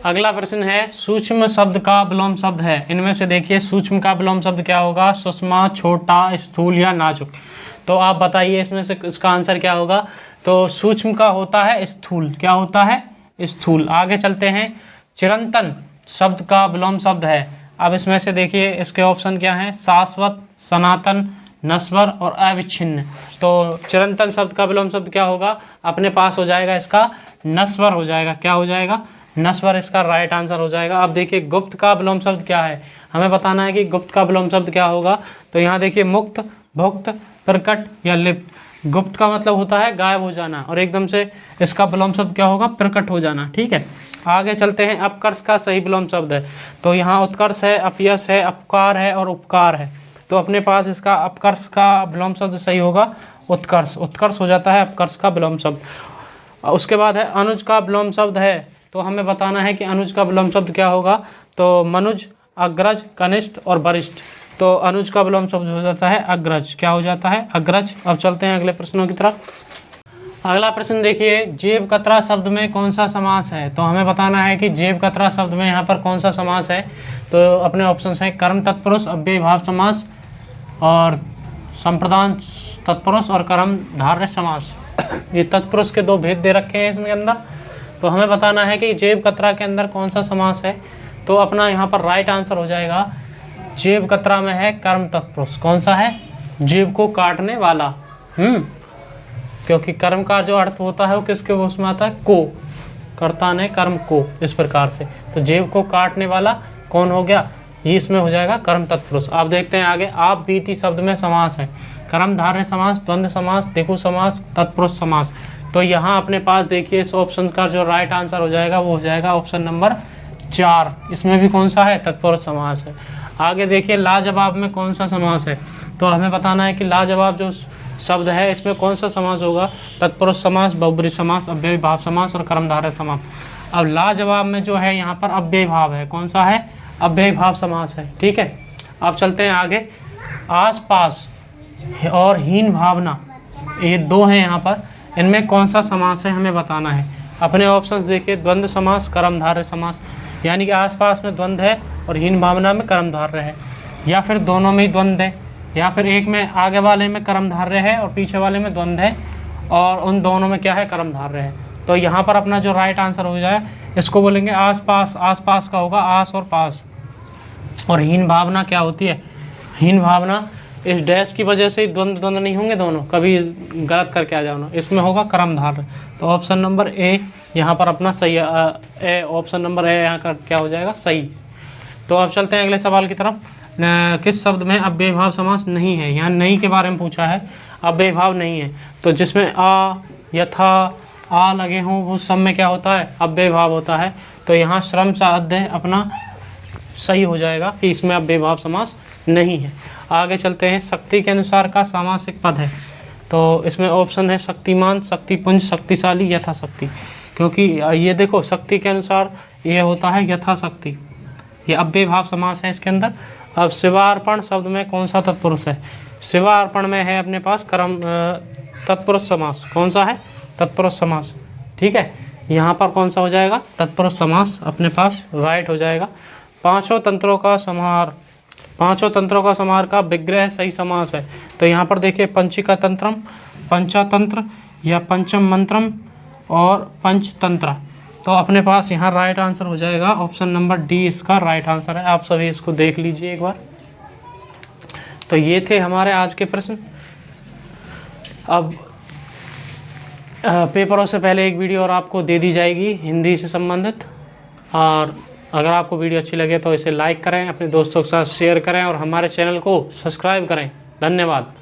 अगला प्रश्न है, सूक्ष्म शब्द का विलोम शब्द है। इनमें से देखिए सूक्ष्म का विलोम शब्द क्या होगा? सूक्ष्म, छोटा, स्थूल या नाजुक। तो आप बताइए इसमें से इसका आंसर क्या होगा? तो सूक्ष्म का होता है स्थूल। क्या होता है? स्थूल। आगे चलते हैं, चिरंतन शब्द का विलोम शब्द है। अब इसमें से देखिए इसके ऑप्शन क्या हैं? शाश्वत, सनातन, नश्वर और अविच्छिन्न। तो चिरंतन शब्द का विलोम शब्द क्या होगा? अपने पास हो जाएगा इसका नश्वर हो जाएगा। क्या हो जाएगा? नश्वर इसका राइट आंसर हो जाएगा। अब देखिए गुप्त का विलोम शब्द क्या है, हमें बताना है कि गुप्त का विलोम शब्द क्या होगा। तो यहाँ देखिए मुक्त, भुक्त, प्रकट या लिप्त। गुप्त का मतलब होता है गायब हो जाना और एकदम से इसका विलोम शब्द क्या होगा? प्रकट हो जाना। ठीक है, आगे चलते हैं, अपकर्ष का सही विलोम शब्द है। तो यहाँ उत्कर्ष है, अपयश है, अपकार है और उपकार है। तो अपने पास इसका अपकर्ष का विलोम शब्द सही होगा उत्कर्ष। उत्कर्ष हो जाता है अपकर्ष का विलोम शब्द। उसके बाद है अनुज का विलोम शब्द है। तो हमें बताना है कि अनुज का विलोम शब्द क्या होगा। तो मनुज, अग्रज, कनिष्ठ और वरिष्ठ। तो अनुज का विलोम शब्द हो जाता है अग्रज। क्या हो जाता है? अग्रज। अब चलते हैं अगले प्रश्नों की तरफ। अगला प्रश्न देखिए, जेब कतरा शब्द में कौन सा समास है। तो हमें बताना है कि जेब कतरा शब्द में यहाँ पर कौन सा समास है। तो अपने ऑप्शंस हैं कर्म तत्पुरुष, अव्ययी भाव समास और संप्रदान तत्पुरुष और कर्म धारय समास। ये तत्पुरुष के दो भेद दे रखे हैं इसमें अंदर। तो हमें बताना है कि जेब कतरा के अंदर कौन सा समास है। तो अपना यहाँ पर राइट आंसर हो जाएगा, जेब कतरा में है कर्म तत्पुरुष। कौन सा है? जेब को काटने वाला। क्योंकि कर्म का जो अर्थ होता है वो किसके उसमें आता है? को, कर्ता ने कर्म को, इस प्रकार से। तो जेब को काटने वाला कौन हो गया? ये इसमें हो जाएगा कर्म तत्पुरुष। आप देखते हैं आगे, आप बीती शब्द में समास है, कर्म धारय समास, द्वंद्व समास, दिगु समास, तत्पुरुष समास। तो यहाँ अपने पास देखिए इस ऑप्शन का जो राइट आंसर हो जाएगा वो हो जाएगा ऑप्शन नंबर 4। इसमें भी कौन सा है? तत्पुरुष समास है। आगे देखिए, लाजवाब में कौन सा समास है। तो हमें बताना है कि लाजवाब जो शब्द है इसमें कौन सा समास होगा? तत्पुरुष समास, बहुब्रीहि समास, अव्ययी भाव समास और कर्मधारय समास। अब लाजवाब में जो है यहाँ पर अव्ययी भाव है। कौन सा है? अव्ययी भाव समास है। ठीक है, अब चलते हैं आगे। आस पास और हीन भावना, ये दो हैं यहाँ पर, इनमें कौन सा समास है हमें बताना है। अपने ऑप्शंस देखिए, द्वंद्व समास, कर्मधारय समास। यानी कि आसपास में द्वंद्व है और हीन भावना में कर्मधारय है, या फिर दोनों में ही द्वंद्व है। या फिर एक में आगे वाले में कर्मधारय है और पीछे वाले में द्वंद्व है, और उन दोनों में क्या है, कर्मधारय है। तो यहाँ पर अपना जो राइट आंसर हो जाए, इसको बोलेंगे आस पास। आस पास का होगा आस और पास। और हीन भावना क्या होती है, हीन भावना इस डैश की वजह से द्वंद्व नहीं होंगे दोनों, कभी गलत करके आ जाओ ना, इसमें होगा कर्मधारय। तो ऑप्शन नंबर ए यहाँ पर अपना सही है। ऑप्शन नंबर ए यहाँ का क्या हो जाएगा, सही। तो अब चलते हैं अगले सवाल की तरफ। किस शब्द में अव्ययी भाव समास नहीं है? यहाँ नहीं के बारे में पूछा है, अव्ययी भाव नहीं है। तो जिसमें आ, यथा, आ लगे हों वो सब में क्या होता है, अव्ययी भाव होता है। तो यहाँ श्रम साध्य अपना सही हो जाएगा कि इसमें अव्ययी भाव समास नहीं है। आगे चलते हैं। शक्ति के अनुसार का सामासिक पद है, तो इसमें ऑप्शन है शक्तिमान, शक्तिपुंज, शक्तिशाली, यथाशक्ति। क्योंकि ये देखो शक्ति के अनुसार ये होता है यथाशक्ति, ये अव्ययी भाव समास है इसके अंदर। अब शिवार्पण शब्द में कौन सा तत्पुरुष है? शिवार्पण में है अपने पास कर्म तत्पुरुष समास। कौन सा है? तत्पुरुष समास। ठीक है, यहाँ पर कौन सा हो जाएगा, तत्पुरुष समास अपने पास राइट हो जाएगा। पांचों तंत्रों का समाहार, पांचों तंत्रों का समाहार का विग्रह सही समास है। तो यहाँ पर देखिए पंचिका तंत्रम, पंचातंत्र या पंचम मंत्रम और पंचतंत्र। तो अपने पास यहाँ राइट आंसर हो जाएगा ऑप्शन नंबर डी, इसका राइट आंसर है। आप सभी इसको देख लीजिए एक बार। तो ये थे हमारे आज के प्रश्न। अब पेपरों से पहले एक वीडियो और आपको दे दी जाएगी हिंदी से संबंधित, और अगर आपको वीडियो अच्छी लगे तो इसे लाइक करें, अपने दोस्तों के साथ शेयर करें और हमारे चैनल को सब्सक्राइब करें। धन्यवाद।